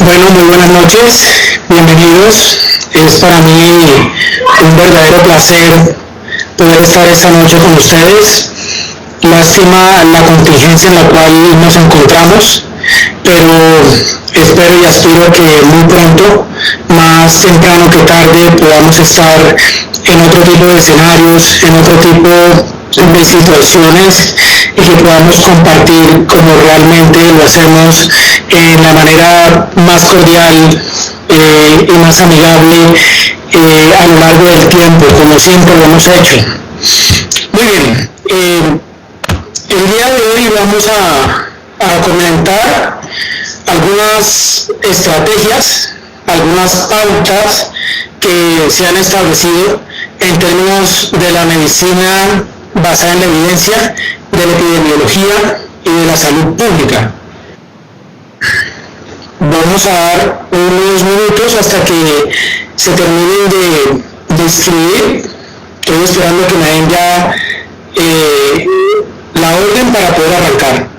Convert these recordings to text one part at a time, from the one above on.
Bueno, muy buenas noches, bienvenidos. Es para mí un verdadero placer poder estar esta noche con ustedes. Lástima la contingencia en la cual nos encontramos, pero espero y aspiro que muy pronto, más temprano que tarde, podamos estar en otro tipo de escenarios, en otro tipo de situaciones y que podamos compartir como realmente lo hacemos en la manera más cordial y más amigable a lo largo del tiempo, como siempre lo hemos hecho. Muy bien, el día de hoy vamos a comentar algunas estrategias, algunas pautas que se han establecido en términos de la medicina basada en la evidencia, de la epidemiología y de la salud pública. Vamos a dar unos minutos hasta que se terminen de escribir. Estoy esperando que me den ya la orden para poder arrancar.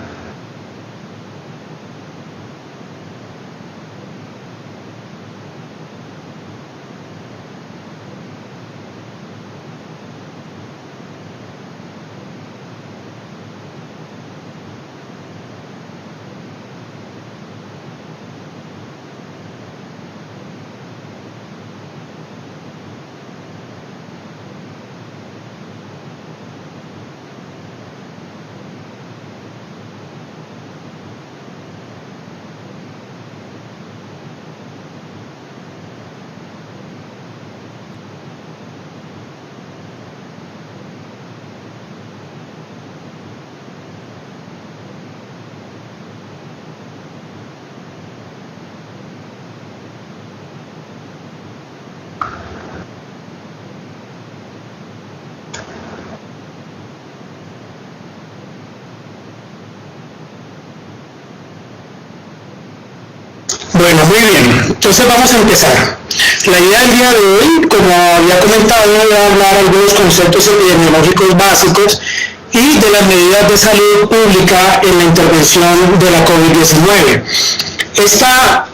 Bueno, muy bien. Entonces vamos a empezar. La idea del día de hoy, como había comentado, voy a hablar de algunos conceptos epidemiológicos básicos y de las medidas de salud pública en la intervención de la COVID-19. Esta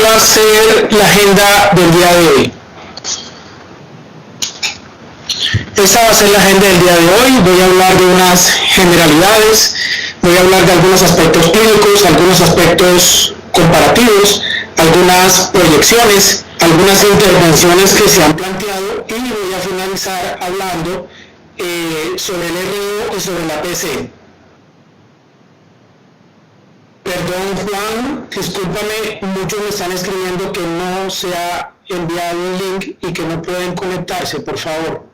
va a ser la agenda del día de hoy. Esta va a ser la agenda del día de hoy. Voy a hablar de unas generalidades, voy a hablar de algunos aspectos clínicos, algunos aspectos comparativos, algunas proyecciones, algunas intervenciones que se han planteado y voy a finalizar hablando sobre el RO y sobre la PC. Perdón, Juan, discúlpame, muchos me están escribiendo que no se ha enviado un link y que no pueden conectarse, por favor.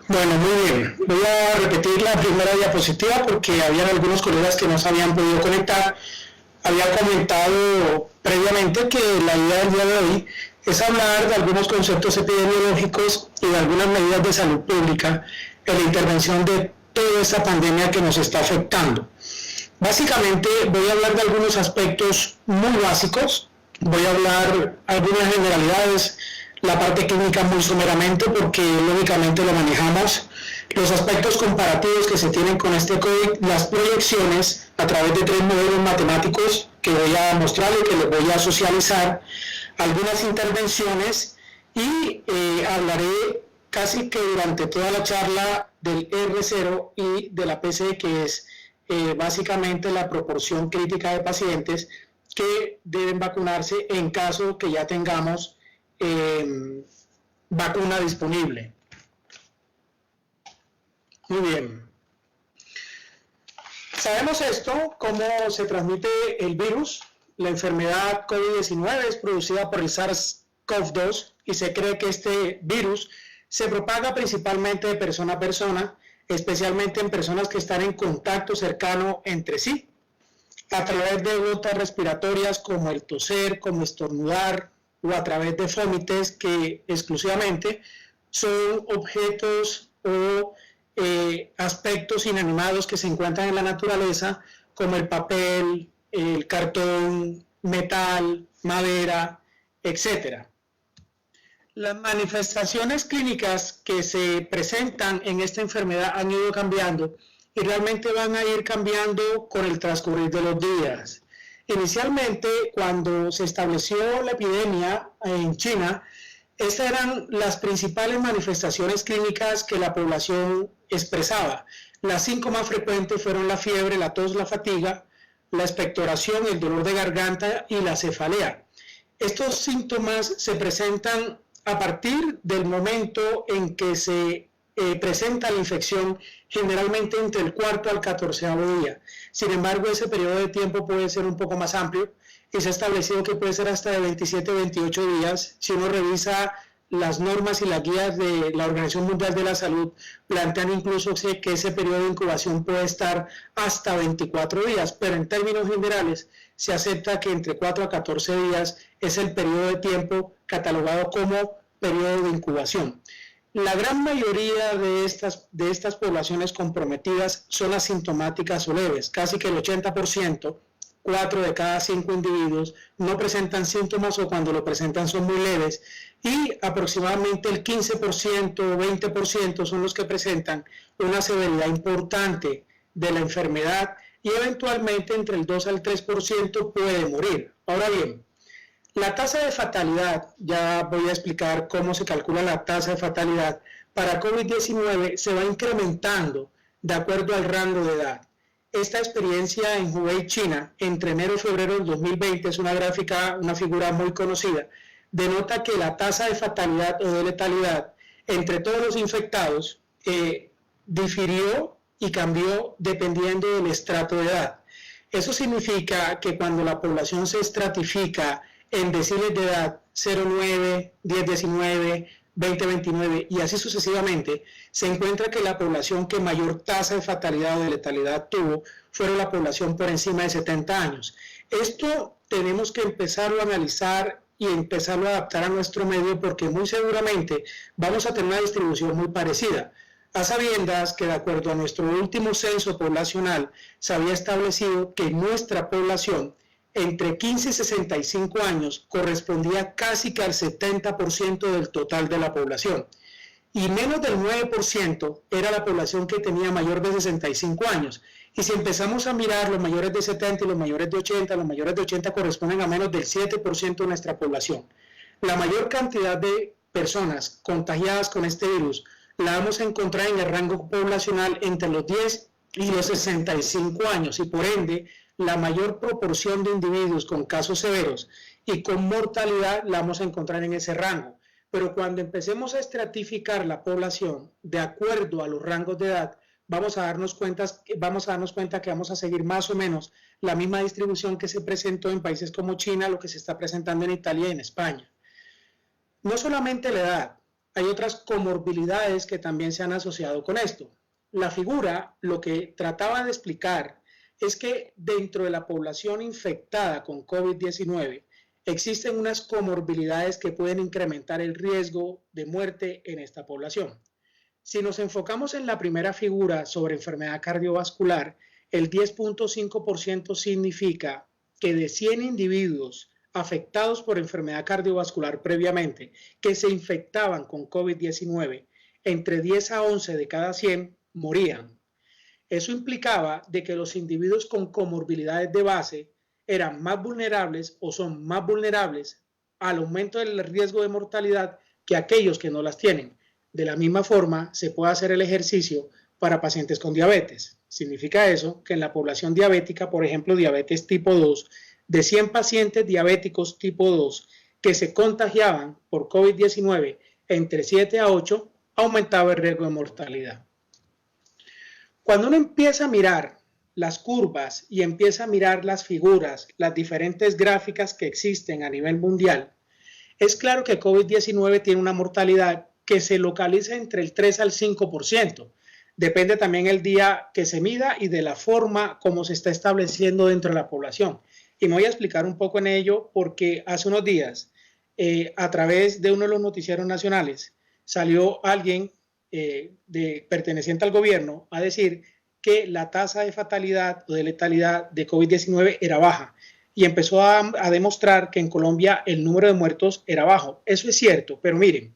Bueno, muy bien. Voy a repetir la primera diapositiva porque habían algunos colegas que no se habían podido conectar. Había comentado previamente que la idea del día de hoy es hablar de algunos conceptos epidemiológicos y de algunas medidas de salud pública en la intervención de toda esta pandemia que nos está afectando. Básicamente voy a hablar de algunos aspectos muy básicos, voy a hablar algunas generalidades, la parte clínica muy someramente porque lógicamente lo manejamos, los aspectos comparativos que se tienen con este COVID, las proyecciones a través de 3 modelos matemáticos que voy a mostrar y que les voy a socializar, algunas intervenciones y hablaré casi que durante toda la charla del R0 y de la PC, que es básicamente la proporción crítica de pacientes que deben vacunarse en caso que ya tengamos vacuna disponible. Muy bien. Sabemos esto, cómo se transmite el virus. La enfermedad COVID-19 es producida por el SARS SARS-CoV-2 y se cree que este virus se propaga principalmente de persona a persona, especialmente en personas que están en contacto cercano entre sí, a través de gotas respiratorias como el toser, como estornudar o a través de fómites que exclusivamente son objetos o aspectos inanimados que se encuentran en la naturaleza como el papel, el cartón, metal, madera, etc. Las manifestaciones clínicas que se presentan en esta enfermedad han ido cambiando y realmente van a ir cambiando con el transcurrir de los días. Inicialmente, cuando se estableció la epidemia en China, estas eran las principales manifestaciones clínicas que la población expresaba. Las 5 más frecuentes fueron la fiebre, la tos, la fatiga, la expectoración, el dolor de garganta y la cefalea. Estos síntomas se presentan a partir del momento en que se presenta la infección, generalmente entre el 4º al 14º día. Sin embargo, ese periodo de tiempo puede ser un poco más amplio y se ha establecido que puede ser hasta de 27 a 28 días. Si uno revisa las normas y las guías de la Organización Mundial de la Salud, plantean incluso que ese periodo de incubación puede estar hasta 24 días, pero en términos generales se acepta que entre 4 a 14 días es el periodo de tiempo catalogado como periodo de incubación. La gran mayoría de estas poblaciones comprometidas son asintomáticas o leves, casi que el 80%, 4 de cada 5 individuos no presentan síntomas o cuando lo presentan son muy leves y aproximadamente el 15% o 20% son los que presentan una severidad importante de la enfermedad y eventualmente entre el 2 al 3% puede morir. Ahora bien, la tasa de fatalidad, ya voy a explicar cómo se calcula la tasa de fatalidad para COVID-19, se va incrementando de acuerdo al rango de edad. Esta experiencia en Hubei, China, entre enero y febrero del 2020, es una figura muy conocida, denota que la tasa de fatalidad o de letalidad entre todos los infectados difirió y cambió dependiendo del estrato de edad. Eso significa que cuando la población se estratifica en deciles de edad 0,9, 10,19, 20,29 y así sucesivamente, se encuentra que la población que mayor tasa de fatalidad o de letalidad tuvo fue la población por encima de 70 años. Esto tenemos que empezarlo a analizar y empezarlo a adaptar a nuestro medio porque muy seguramente vamos a tener una distribución muy parecida. A sabiendas que de acuerdo a nuestro último censo poblacional se había establecido que nuestra población entre 15 y 65 años correspondía casi que al 70% del total de la población y menos del 9% era la población que tenía mayor de 65 años. Y si empezamos a mirar los mayores de 70 y los mayores de 80, los mayores de 80 corresponden a menos del 7% de nuestra población. La mayor cantidad de personas contagiadas con este virus la vamos a encontrar en el rango poblacional entre los 10 y los 65 años y por ende la mayor proporción de individuos con casos severos y con mortalidad la vamos a encontrar en ese rango. Pero cuando empecemos a estratificar la población de acuerdo a los rangos de edad, vamos a darnos cuenta que vamos a seguir más o menos la misma distribución que se presentó en países como China, lo que se está presentando en Italia y en España. No solamente la edad, hay otras comorbilidades que también se han asociado con esto. La figura lo que trataba de explicar es que dentro de la población infectada con COVID-19 existen unas comorbilidades que pueden incrementar el riesgo de muerte en esta población. Si nos enfocamos en la primera figura sobre enfermedad cardiovascular, el 10.5% significa que de 100 individuos afectados por enfermedad cardiovascular previamente que se infectaban con COVID-19, entre 10 a 11 de cada 100 morían. Eso implicaba de que los individuos con comorbilidades de base eran más vulnerables o son más vulnerables al aumento del riesgo de mortalidad que aquellos que no las tienen. De la misma forma, se puede hacer el ejercicio para pacientes con diabetes. Significa eso que en la población diabética, por ejemplo, diabetes tipo 2, de 100 pacientes diabéticos tipo 2 que se contagiaban por COVID-19, entre 7 a 8 aumentaba el riesgo de mortalidad. Cuando uno empieza a mirar las curvas y empieza a mirar las figuras, las diferentes gráficas que existen a nivel mundial, Es claro que COVID-19 tiene una mortalidad que se localiza entre el 3 al 5%. Depende también el día que se mida y de la forma como se está estableciendo dentro de la población. Y me voy a explicar un poco en ello porque hace unos días, a través de uno de los noticieros nacionales, salió alguien perteneciente al gobierno a decir que la tasa de fatalidad o de letalidad de COVID-19 era baja y empezó a demostrar que en Colombia el número de muertos era bajo. Eso es cierto, pero miren,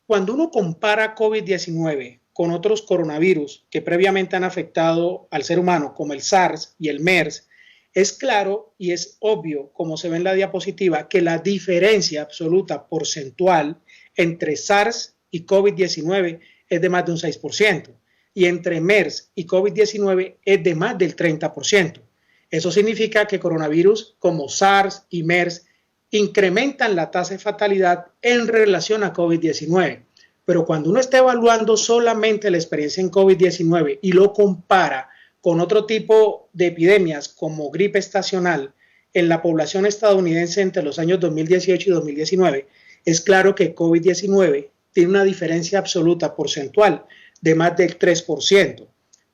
cuando uno compara COVID-19 con otros coronavirus que previamente han afectado al ser humano, como el SARS y el MERS, es claro y es obvio, como se ve en la diapositiva, que la diferencia absoluta porcentual entre SARS y COVID-19 es de más de un 6%, y entre MERS y COVID-19 es de más del 30%. Eso significa que coronavirus como SARS y MERS incrementan la tasa de fatalidad en relación a COVID-19. Pero cuando uno está evaluando solamente la experiencia en COVID-19 y lo compara con otro tipo de epidemias como gripe estacional en la población estadounidense entre los años 2018 y 2019, es claro que COVID-19 tiene una diferencia absoluta porcentual de más del 3%.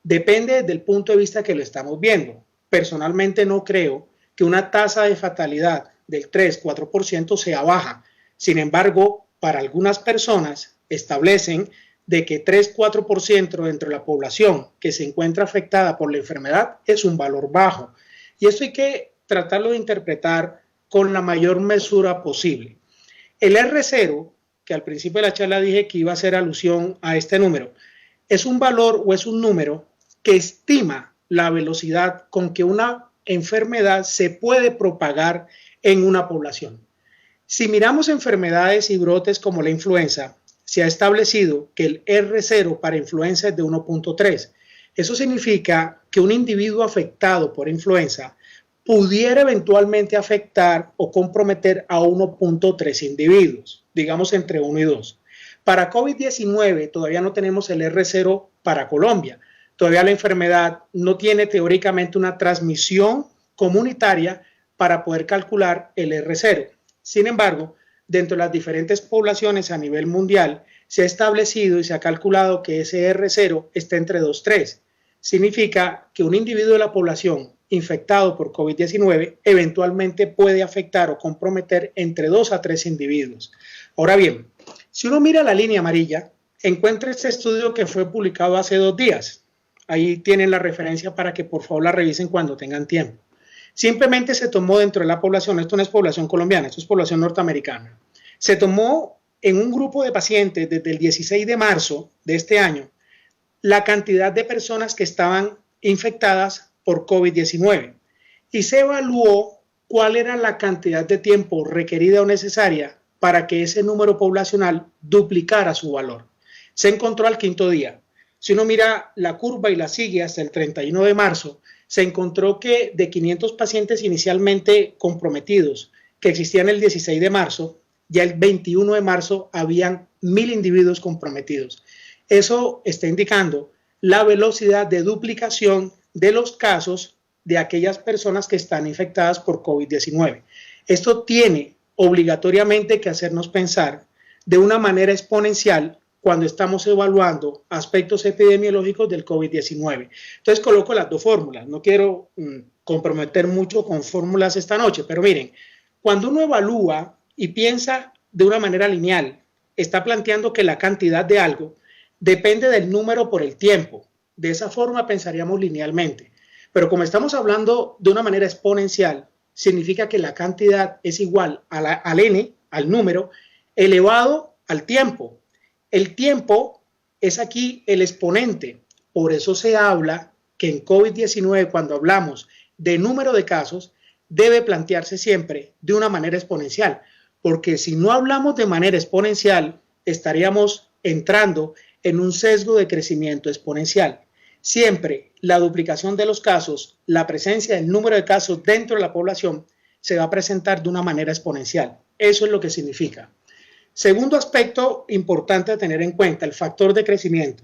Depende del punto de vista que lo estamos viendo. Personalmente no creo que una tasa de fatalidad del 3-4% sea baja. Sin embargo, para algunas personas establecen de que 3-4% dentro de la población que se encuentra afectada por la enfermedad es un valor bajo. Y esto hay que tratarlo de interpretar con la mayor mesura posible. El R0, que al principio de la charla dije que iba a hacer alusión a este número, es un valor o es un número que estima la velocidad con que una enfermedad se puede propagar en una población. Si miramos enfermedades y brotes como la influenza, se ha establecido que el R0 para influenza es de 1.3. Eso significa que un individuo afectado por influenza pudiera eventualmente afectar o comprometer a 1.3 individuos, digamos entre 1 y 2. Para COVID-19 todavía no tenemos el R0 para Colombia. Todavía la enfermedad no tiene teóricamente una transmisión comunitaria para poder calcular el R0. Sin embargo, dentro de las diferentes poblaciones a nivel mundial, se ha establecido y se ha calculado que ese R0 está entre 2-3. Significa que un individuo de la población infectado por COVID-19 eventualmente puede afectar o comprometer entre 2 a 3 individuos. Ahora bien, si uno mira la línea amarilla, encuentra este estudio que fue publicado hace 2 días. Ahí tienen la referencia para que por favor la revisen cuando tengan tiempo. Simplemente se tomó dentro de la población, esto no es población colombiana, esto es población norteamericana. Se tomó en un grupo de pacientes desde el 16 de marzo de este año la cantidad de personas que estaban infectadas por COVID-19 y se evaluó cuál era la cantidad de tiempo requerida o necesaria para que ese número poblacional duplicara su valor. Se encontró al 5º día. Si uno mira la curva y la sigue hasta el 31 de marzo, se encontró que de 500 pacientes inicialmente comprometidos que existían el 16 de marzo, ya el 21 de marzo habían 1.000 individuos comprometidos. Eso está indicando la velocidad de duplicación de los casos de aquellas personas que están infectadas por COVID-19. Esto tiene obligatoriamente que hacernos pensar de una manera exponencial cuando estamos evaluando aspectos epidemiológicos del COVID-19. Entonces coloco las dos fórmulas. No quiero comprometer mucho con fórmulas esta noche, pero miren, cuando uno evalúa y piensa de una manera lineal, está planteando que la cantidad de algo depende del número por el tiempo. De esa forma pensaríamos linealmente. Pero como estamos hablando de una manera exponencial, significa que la cantidad es igual al n, al número, elevado al tiempo. El tiempo es aquí el exponente. Por eso se habla que en COVID-19, cuando hablamos de número de casos, debe plantearse siempre de una manera exponencial. Porque si no hablamos de manera exponencial, estaríamos entrando en un sesgo de crecimiento exponencial. Siempre la duplicación de los casos, la presencia del número de casos dentro de la población se va a presentar de una manera exponencial. Eso es lo que significa. Segundo aspecto importante a tener en cuenta, el factor de crecimiento.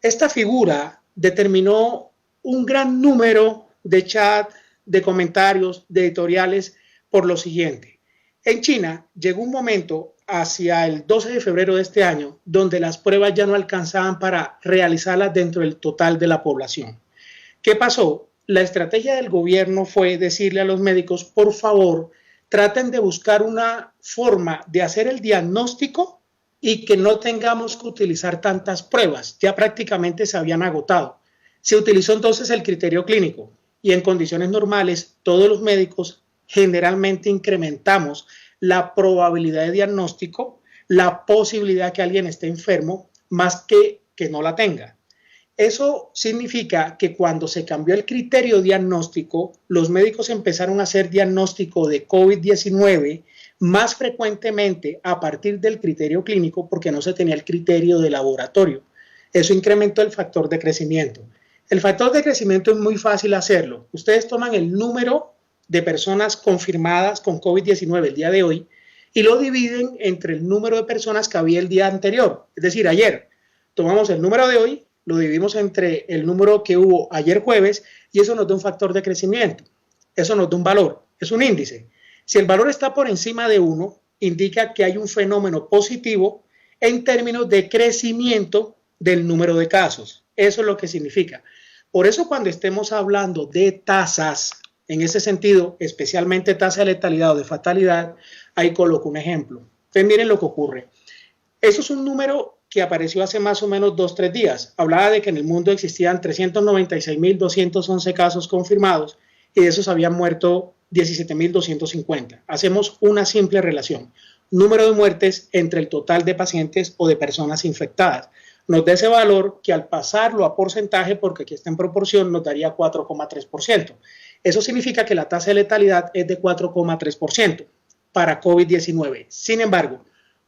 Esta figura determinó un gran número de chat, de comentarios, de editoriales por lo siguiente. En China llegó un momento hacia el 12 de febrero de este año donde las pruebas ya no alcanzaban para realizarlas dentro del total de la población. ¿Qué pasó? La estrategia del gobierno fue decirle a los médicos, por favor, traten de buscar una forma de hacer el diagnóstico y que no tengamos que utilizar tantas pruebas. Ya prácticamente se habían agotado. Se utilizó entonces el criterio clínico y en condiciones normales todos los médicos generalmente incrementamos la probabilidad de diagnóstico, la posibilidad que alguien esté enfermo, más que no la tenga. Eso significa que cuando se cambió el criterio diagnóstico, los médicos empezaron a hacer diagnóstico de COVID-19 más frecuentemente a partir del criterio clínico porque no se tenía el criterio de laboratorio. Eso incrementó el factor de crecimiento. El factor de crecimiento es muy fácil hacerlo. Ustedes toman el número de personas confirmadas con COVID-19 el día de hoy y lo dividen entre el número de personas que había el día anterior, es decir, ayer. Tomamos el número de hoy, lo dividimos entre el número que hubo ayer jueves y eso nos da un factor de crecimiento. Eso nos da un valor, es un índice. Si el valor está por encima de 1, indica que hay un fenómeno positivo en términos de crecimiento del número de casos. Eso es lo que significa. Por eso cuando estemos hablando de tasas, en ese sentido, especialmente tasa de letalidad o de fatalidad, ahí coloco un ejemplo. Entonces miren lo que ocurre. Eso es un número que apareció hace más o menos 2-3 días. Hablaba de que en el mundo existían 396.211 casos confirmados y de esos habían muerto 17.250. Hacemos una simple relación. Número de muertes entre el total de pacientes o de personas infectadas. Nos da ese valor que al pasarlo a porcentaje, porque aquí está en proporción, nos daría 4,3%. Eso significa que la tasa de letalidad es de 4,3% para COVID-19. Sin embargo,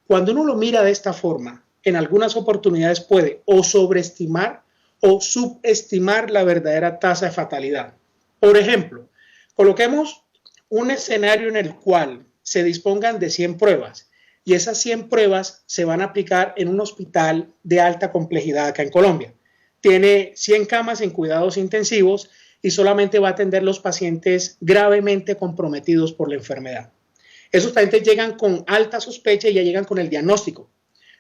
cuando uno lo mira de esta forma, en algunas oportunidades puede o sobreestimar o subestimar la verdadera tasa de fatalidad. Por ejemplo, coloquemos un escenario en el cual se dispongan de 100 pruebas y esas 100 pruebas se van a aplicar en un hospital de alta complejidad acá en Colombia. Tiene 100 camas en cuidados intensivos y solamente va a atender los pacientes gravemente comprometidos por la enfermedad. Esos pacientes llegan con alta sospecha y ya llegan con el diagnóstico.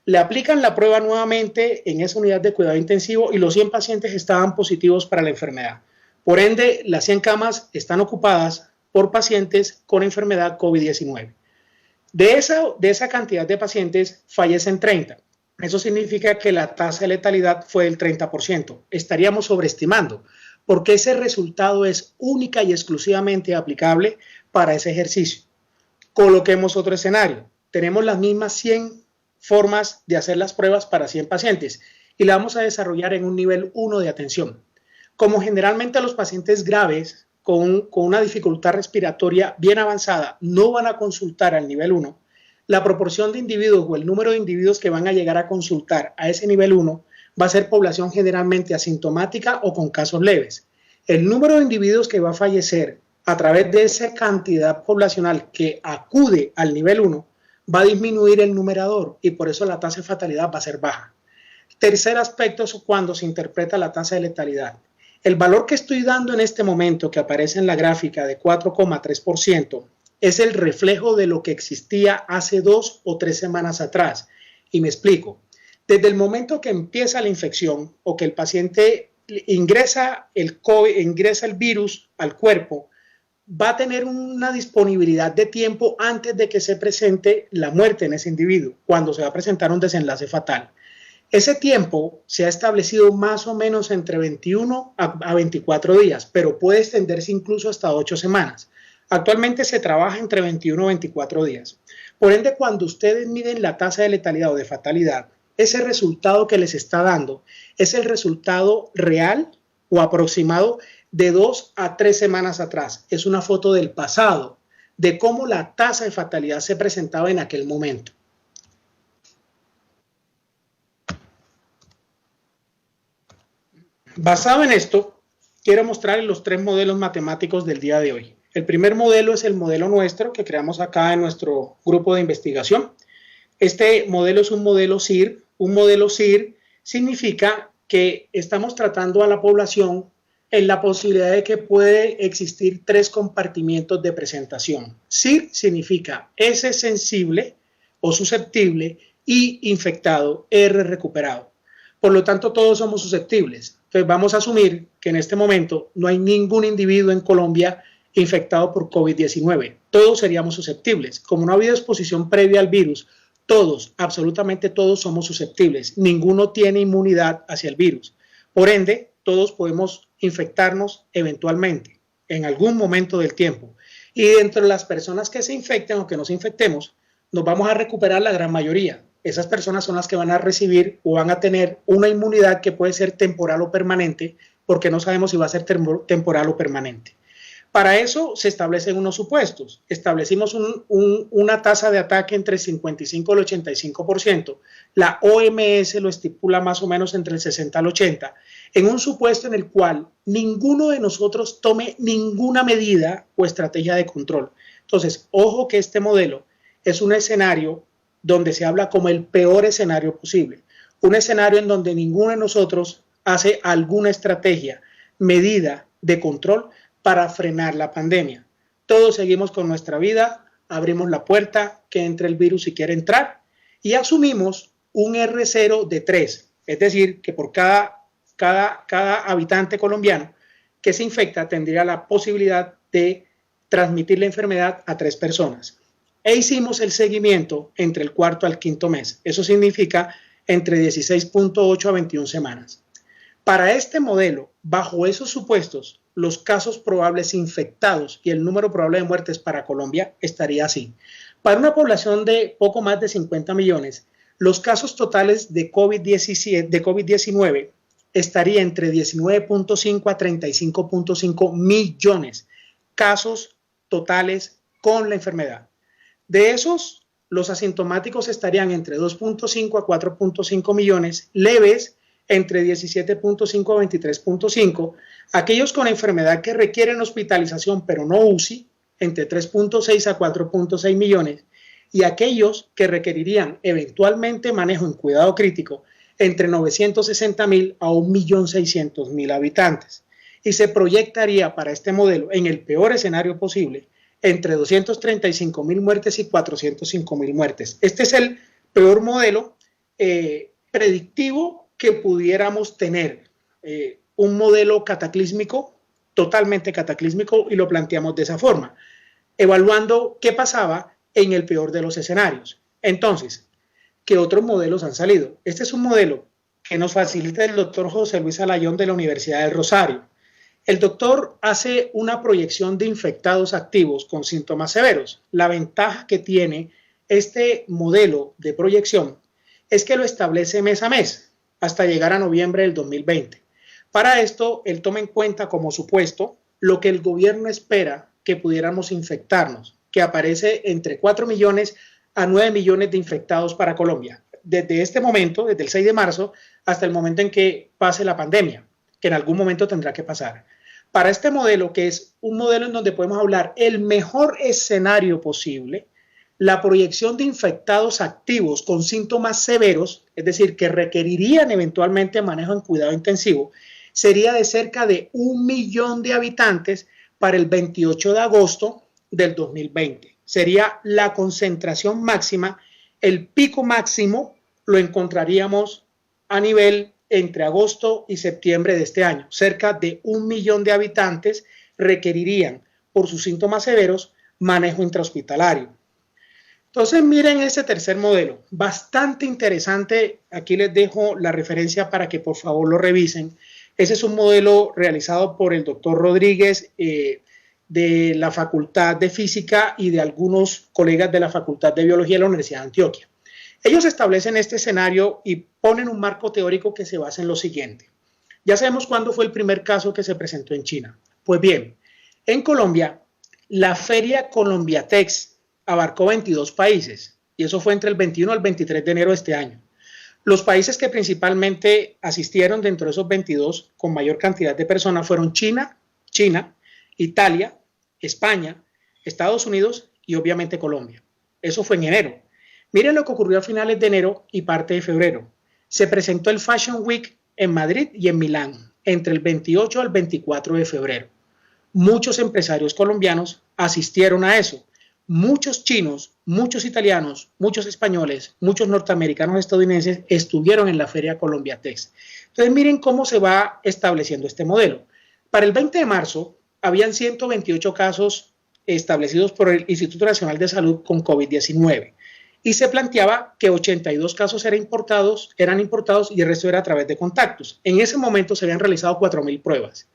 Le aplican la prueba nuevamente en esa unidad de cuidado intensivo y los 100 pacientes estaban positivos para la enfermedad. Por ende, las 100 camas están ocupadas por pacientes con enfermedad COVID-19. De esa cantidad de pacientes fallecen 30. Eso significa que la tasa de letalidad fue del 30%. Estaríamos sobreestimando porque ese resultado es única y exclusivamente aplicable para ese ejercicio. Coloquemos otro escenario. Tenemos las mismas 100 formas de hacer las pruebas para 100 pacientes y la vamos a desarrollar en un nivel 1 de atención. Como generalmente los pacientes graves con una dificultad respiratoria bien avanzada no van a consultar al nivel 1, la proporción de individuos o el número de individuos que van a llegar a consultar a ese nivel 1 va a ser población generalmente asintomática o con casos leves. El número de individuos que va a fallecer a través de esa cantidad poblacional que acude al nivel 1 va a disminuir el numerador y por eso la tasa de fatalidad va a ser baja. Tercer aspecto es cuando se interpreta la tasa de letalidad. El valor que estoy dando en este momento, que aparece en la gráfica de 4,3%, es el reflejo de lo que existía hace 2 o 3 semanas atrás. Y me explico. Desde el momento que empieza la infección o que el paciente ingresa el COVID, ingresa el virus al cuerpo, va a tener una disponibilidad de tiempo antes de que se presente la muerte en ese individuo, cuando se va a presentar un desenlace fatal. Ese tiempo se ha establecido más o menos entre 21 a 24 días, pero puede extenderse incluso hasta 8 semanas. Actualmente se trabaja entre 21 a 24 días. Por ende, cuando ustedes miden la tasa de letalidad o de fatalidad, ese resultado que les está dando es el resultado real o aproximado de 2 a 3 semanas atrás. Es una foto del pasado, de cómo la tasa de fatalidad se presentaba en aquel momento. Basado en esto, quiero mostrarles los 3 modelos matemáticos del día de hoy. El primer modelo es el modelo nuestro que creamos acá en nuestro grupo de investigación. Este modelo es un modelo SIR. Un modelo SIR significa que estamos tratando a la población en la posibilidad de que puede existir 3 compartimientos de presentación. SIR significa S sensible o susceptible y infectado, R recuperado. Por lo tanto, todos somos susceptibles. Entonces, vamos a asumir que en este momento no hay ningún individuo en Colombia infectado por COVID-19. Todos seríamos susceptibles. Como no ha habido exposición previa al virus, todos, absolutamente todos somos susceptibles. Ninguno tiene inmunidad hacia el virus. Por ende, todos podemos infectarnos eventualmente, en algún momento del tiempo. Y dentro de las personas que se infecten o que nos infectemos, nos vamos a recuperar la gran mayoría. Esas personas son las que van a recibir o van a tener una inmunidad que puede ser temporal o permanente, porque no sabemos si va a ser temporal o permanente. Para eso se establecen unos supuestos. Establecimos una tasa de ataque entre el 55 y el 85%. La OMS lo estipula más o menos entre el 60 al 80%, en un supuesto en el cual ninguno de nosotros tome ninguna medida o estrategia de control. Entonces, ojo que este modelo es un escenario donde se habla como el peor escenario posible. Un escenario en donde ninguno de nosotros hace alguna estrategia, medida de control para frenar la pandemia. Todos seguimos con nuestra vida, abrimos la puerta, que entre el virus si quiere entrar y asumimos un R0 de 3, es decir, que por cada habitante colombiano que se infecta tendría la posibilidad de transmitir la enfermedad a 3 personas. E hicimos el seguimiento entre el 4º al 5º mes. Eso significa entre 16.8 a 21 semanas. Para este modelo, bajo esos supuestos, los casos probables infectados y el número probable de muertes para Colombia estaría así. Para una población de poco más de 50 millones, los casos totales de COVID-19 estaría entre 19.5 a 35.5 millones casos totales con la enfermedad. De esos, los asintomáticos estarían entre 2.5 a 4.5 millones, leves entre 17.5 a 23.5, aquellos con enfermedad que requieren hospitalización pero no UCI, entre 3.6 a 4.6 millones, y aquellos que requerirían eventualmente manejo en cuidado crítico, entre 960.000 a 1.600.000 habitantes. Y se proyectaría para este modelo, en el peor escenario posible, entre 235.000 muertes y 405.000 muertes. Este es el peor modelo predictivo que pudiéramos tener, un modelo cataclísmico, totalmente cataclísmico, y lo planteamos de esa forma, evaluando qué pasaba en el peor de los escenarios. Entonces, ¿qué otros modelos han salido? Este es un modelo que nos facilita el doctor José Luis Alayón de la Universidad del Rosario. El doctor hace una proyección de infectados activos con síntomas severos. La ventaja que tiene este modelo de proyección es que lo establece mes a mes, hasta llegar a noviembre del 2020. Para esto, él toma en cuenta como supuesto lo que el gobierno espera que pudiéramos infectarnos, que aparece entre 4 millones a 9 millones de infectados para Colombia. Desde este momento, desde el 6 de marzo, hasta el momento en que pase la pandemia, que en algún momento tendrá que pasar. Para este modelo, que es un modelo en donde podemos hablar el mejor escenario posible, la proyección de infectados activos con síntomas severos, es decir, que requerirían eventualmente manejo en cuidado intensivo, sería de cerca de 1 millón de habitantes para el 28 de agosto del 2020. Sería la concentración máxima, el pico máximo lo encontraríamos a nivel entre agosto y septiembre de este año. Cerca de 1 millón de habitantes requerirían, por sus síntomas severos, manejo intrahospitalario. Entonces, miren este tercer modelo, bastante interesante. Aquí les dejo la referencia para que por favor lo revisen. Ese es un modelo realizado por el doctor Rodríguez de la Facultad de Física y de algunos colegas de la Facultad de Biología de la Universidad de Antioquia. Ellos establecen este escenario y ponen un marco teórico que se basa en lo siguiente. Ya sabemos cuándo fue el primer caso que se presentó en China. Pues bien, en Colombia, la Feria Colombiatex abarcó 22 países y eso fue entre el 21 al 23 de enero de este año. Los países que principalmente asistieron dentro de esos 22 con mayor cantidad de personas fueron China, Italia, España, Estados Unidos y obviamente Colombia. Eso fue en enero. Miren lo que ocurrió a finales de enero y parte de febrero. Se presentó el Fashion Week en Madrid y en Milán. entre el 28 al 24 de febrero. Muchos empresarios colombianos asistieron a eso. Muchos chinos, muchos italianos, muchos españoles, muchos norteamericanos estadounidenses estuvieron en la Feria Colombia Tex. Entonces miren cómo se va estableciendo este modelo. Para el 20 de marzo habían 128 casos establecidos por el Instituto Nacional de Salud con COVID-19 y se planteaba que 82 casos eran importados y el resto era a través de contactos. En ese momento se habían realizado 4.000 pruebas.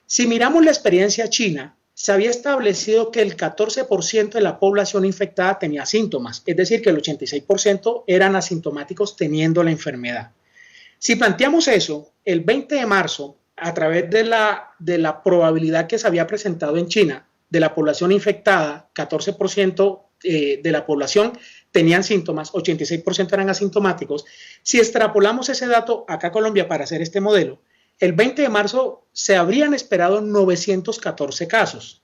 Si miramos la experiencia china, se había establecido que el 14% de la población infectada tenía síntomas, es decir, que el 86% eran asintomáticos teniendo la enfermedad. Si planteamos eso, el 20 de marzo, a través de la probabilidad que se había presentado en China, de la población infectada, 14% de la población tenían síntomas, 86% eran asintomáticos. Si extrapolamos ese dato acá a Colombia para hacer este modelo, el 20 de marzo se habrían esperado 914 casos.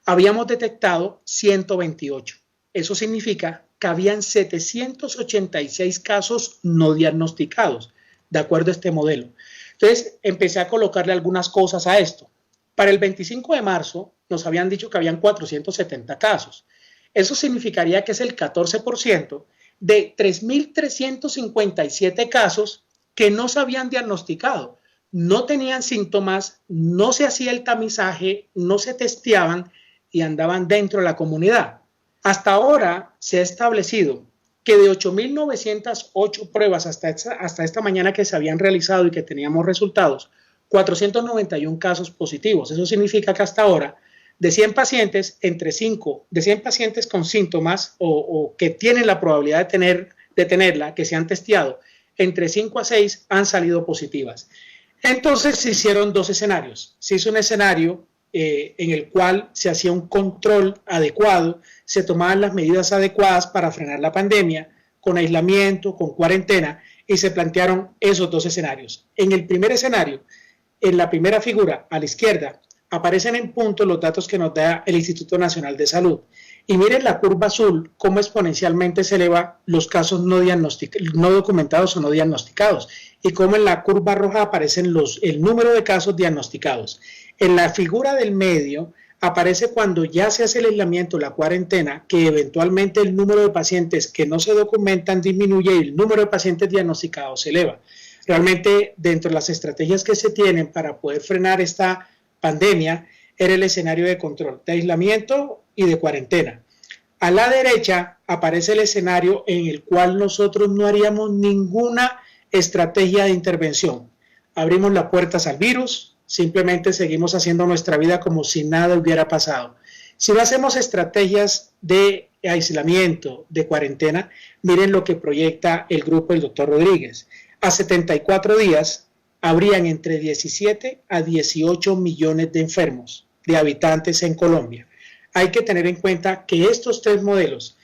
Habíamos detectado 128. Eso significa que habían 786 casos no diagnosticados, de acuerdo a este modelo. Entonces, empecé a colocarle algunas cosas a esto. Para el 25 de marzo nos habían dicho que habían 470 casos. Eso significaría que es el 14% de 3.357 casos que no se habían diagnosticado. No tenían síntomas, no se hacía el tamizaje, no se testeaban y andaban dentro de la comunidad. Hasta ahora se ha establecido que de 8.908 pruebas hasta esta mañana que se habían realizado y que teníamos resultados, 491 casos positivos. Eso significa que hasta ahora, de 100 pacientes, de 100 pacientes con síntomas o que tienen la probabilidad de tenerla, que se han testeado, entre 5 a 6 han salido positivas. Entonces se hicieron dos escenarios. Se hizo un escenario en el cual se hacía un control adecuado, se tomaban las medidas adecuadas para frenar la pandemia, con aislamiento, con cuarentena, y se plantearon esos dos escenarios. En el primer escenario, en la primera figura, a la izquierda, aparecen en punto los datos que nos da el Instituto Nacional de Salud. Y miren la curva azul, cómo exponencialmente se eleva los casos no documentados o no diagnosticados, y cómo en la curva roja aparecen el número de casos diagnosticados. En la figura del medio aparece cuando ya se hace el aislamiento, la cuarentena, que eventualmente el número de pacientes que no se documentan disminuye y el número de pacientes diagnosticados se eleva. Realmente, dentro de las estrategias que se tienen para poder frenar esta pandemia, era el escenario de control, de aislamiento y de cuarentena. A la derecha aparece el escenario en el cual nosotros no haríamos ninguna estrategia de intervención. Abrimos las puertas al virus, simplemente seguimos haciendo nuestra vida como si nada hubiera pasado. Si no hacemos estrategias de aislamiento, de cuarentena, miren lo que proyecta el grupo del doctor Rodríguez. A 74 días habrían entre 17 a 18 millones de enfermos, de habitantes en Colombia. Hay que tener en cuenta que estos tres modelos,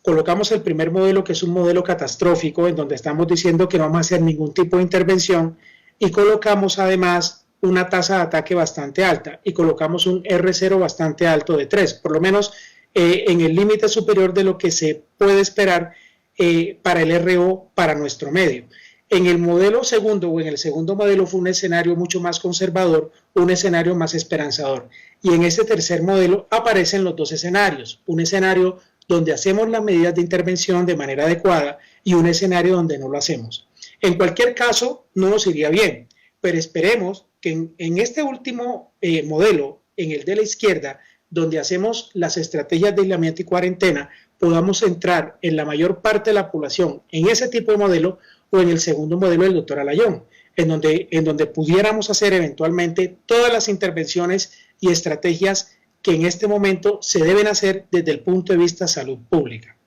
colocamos el primer modelo que es un modelo catastrófico en donde estamos diciendo que no vamos a hacer ningún tipo de intervención y colocamos además una tasa de ataque bastante alta y colocamos un R0 bastante alto de 3, por lo menos en el límite superior de lo que se puede esperar para el RO para nuestro medio. En el modelo segundo o en el segundo modelo fue un escenario mucho más conservador, un escenario más esperanzador. Y en este tercer modelo aparecen los dos escenarios, un escenario donde hacemos las medidas de intervención de manera adecuada y un escenario donde no lo hacemos. En cualquier caso, no nos iría bien, pero esperemos que en este último modelo, en el de la izquierda, donde hacemos las estrategias de aislamiento y cuarentena, podamos entrar en la mayor parte de la población en ese tipo de modelo o en el segundo modelo del doctor Alayón, en donde pudiéramos hacer eventualmente todas las intervenciones y estrategias que en este momento se deben hacer desde el punto de vista de salud pública.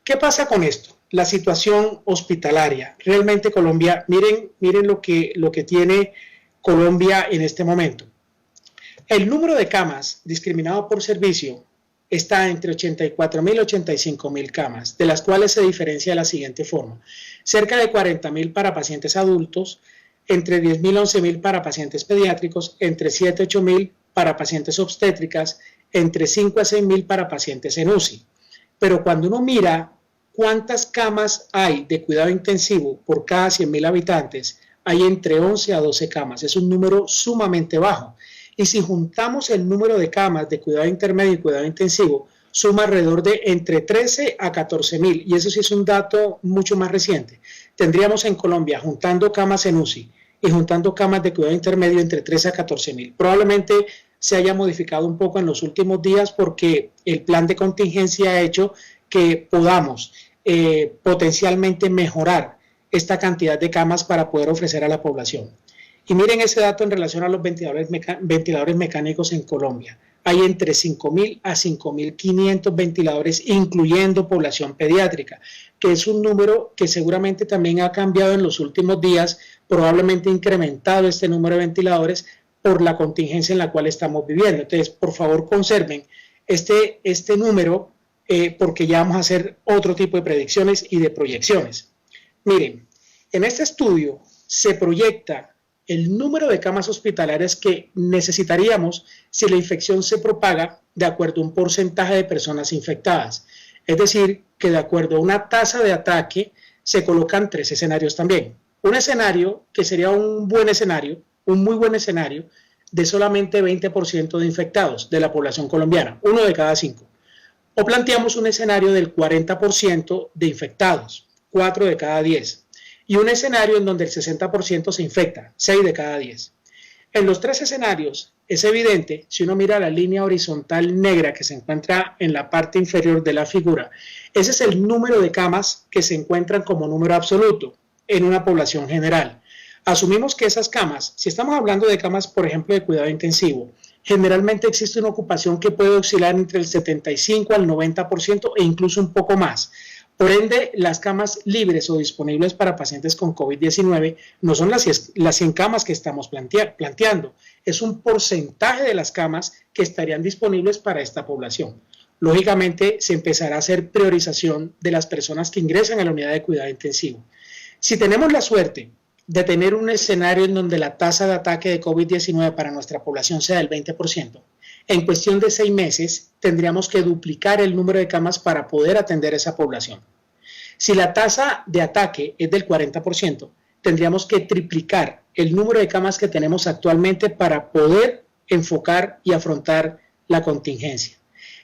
¿Qué pasa con esto? La situación hospitalaria. Realmente Colombia, miren lo que tiene Colombia en este momento. El número de camas discriminado por servicio está entre 84.000 y 85.000 camas, de las cuales se diferencia de la siguiente forma. Cerca de 40.000 para pacientes adultos, entre 10.000 y 11.000 para pacientes pediátricos, entre 7 y 8.000 para pacientes obstétricas, entre 5 a 6.000 para pacientes en UCI. Pero cuando uno mira cuántas camas hay de cuidado intensivo por cada 100.000 habitantes, hay entre 11 a 12 camas. Es un número sumamente bajo. Y si juntamos el número de camas de cuidado intermedio y cuidado intensivo, suma alrededor de entre 13 a 14 mil. Y eso sí es un dato mucho más reciente. Tendríamos en Colombia, juntando camas en UCI y juntando camas de cuidado intermedio, entre 13 a 14 mil. Probablemente se haya modificado un poco en los últimos días porque el plan de contingencia ha hecho que podamos potencialmente mejorar esta cantidad de camas para poder ofrecer a la población. Y miren ese dato en relación a los ventiladores mecánicos en Colombia. Hay entre 5.000 a 5.500 ventiladores, incluyendo población pediátrica, que es un número que seguramente también ha cambiado en los últimos días, probablemente incrementado este número de ventiladores por la contingencia en la cual estamos viviendo. Entonces, por favor, conserven este número porque ya vamos a hacer otro tipo de predicciones y de proyecciones. Miren, en este estudio se proyecta el número de camas hospitalarias que necesitaríamos si la infección se propaga de acuerdo a un porcentaje de personas infectadas. Es decir, que de acuerdo a una tasa de ataque se colocan 3 escenarios también. Un escenario que sería un buen escenario, un muy buen escenario, de solamente 20% de infectados de la población colombiana, 1 de cada 5. O planteamos un escenario del 40% de infectados, 4 de cada 10. Y un escenario en donde el 60% se infecta, 6 de cada 10. En los 3 escenarios es evidente, si uno mira la línea horizontal negra que se encuentra en la parte inferior de la figura, ese es el número de camas que se encuentran como número absoluto en una población general. Asumimos que esas camas, si estamos hablando de camas, por ejemplo, de cuidado intensivo, generalmente existe una ocupación que puede oscilar entre el 75 al 90% e incluso un poco más. Por ende, las camas libres o disponibles para pacientes con COVID-19 no son las 100 camas que estamos planteando. Es un porcentaje de las camas que estarían disponibles para esta población. Lógicamente, se empezará a hacer priorización de las personas que ingresan a la unidad de cuidado intensivo. Si tenemos la suerte de tener un escenario en donde la tasa de ataque de COVID-19 para nuestra población sea del 20%, en cuestión de 6 meses tendríamos que duplicar el número de camas para poder atender a esa población. Si la tasa de ataque es del 40%, tendríamos que triplicar el número de camas que tenemos actualmente para poder enfocar y afrontar la contingencia.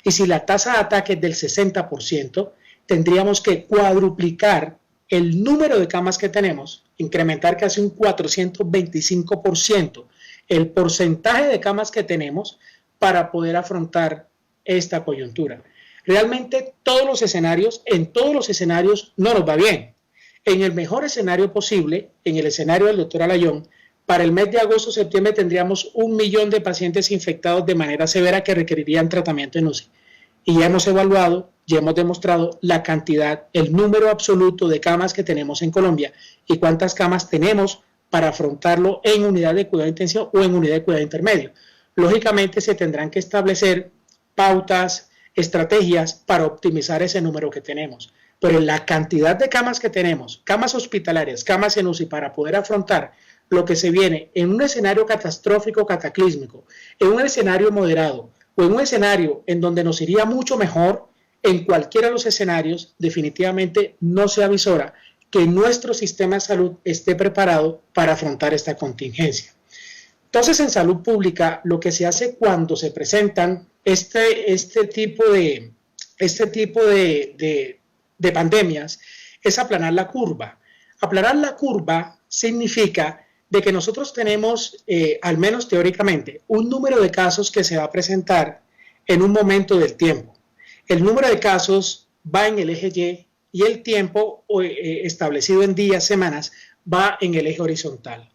Y si la tasa de ataque es del 60%, tendríamos que cuadruplicar el número de camas que tenemos, incrementar casi un 425% el porcentaje de camas que tenemos para poder afrontar esta coyuntura. Realmente en todos los escenarios no nos va bien. En el mejor escenario posible, en el escenario del doctor Alayón, para el mes de agosto-septiembre tendríamos 1 millón de pacientes infectados de manera severa que requerirían tratamiento en UCI. Y ya hemos evaluado, ya hemos demostrado la cantidad, el número absoluto de camas que tenemos en Colombia y cuántas camas tenemos para afrontarlo en unidad de cuidado intensivo o en unidad de cuidado intermedio. Lógicamente se tendrán que establecer pautas, estrategias para optimizar ese número que tenemos. Pero la cantidad de camas que tenemos, camas hospitalarias, camas en UCI, para poder afrontar lo que se viene en un escenario catastrófico, cataclísmico, en un escenario moderado o en un escenario en donde nos iría mucho mejor, en cualquiera de los escenarios, definitivamente no se avisora que nuestro sistema de salud esté preparado para afrontar esta contingencia. Entonces, en salud pública, lo que se hace cuando se presentan este tipo de pandemias es aplanar la curva. Aplanar la curva significa de que nosotros tenemos, al menos teóricamente, un número de casos que se va a presentar en un momento del tiempo. El número de casos va en el eje Y el tiempo establecido en días, semanas, va en el eje horizontal.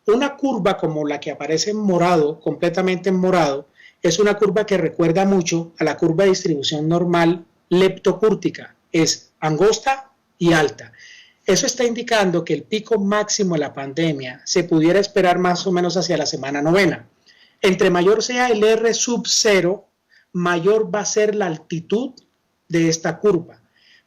Una curva como la que aparece en morado, completamente en morado, es una curva que recuerda mucho a la curva de distribución normal leptocúrtica. Es angosta y alta. Eso está indicando que el pico máximo de la pandemia se pudiera esperar más o menos hacia la semana 9. Entre mayor sea el R sub 0, mayor va a ser la altitud de esta curva.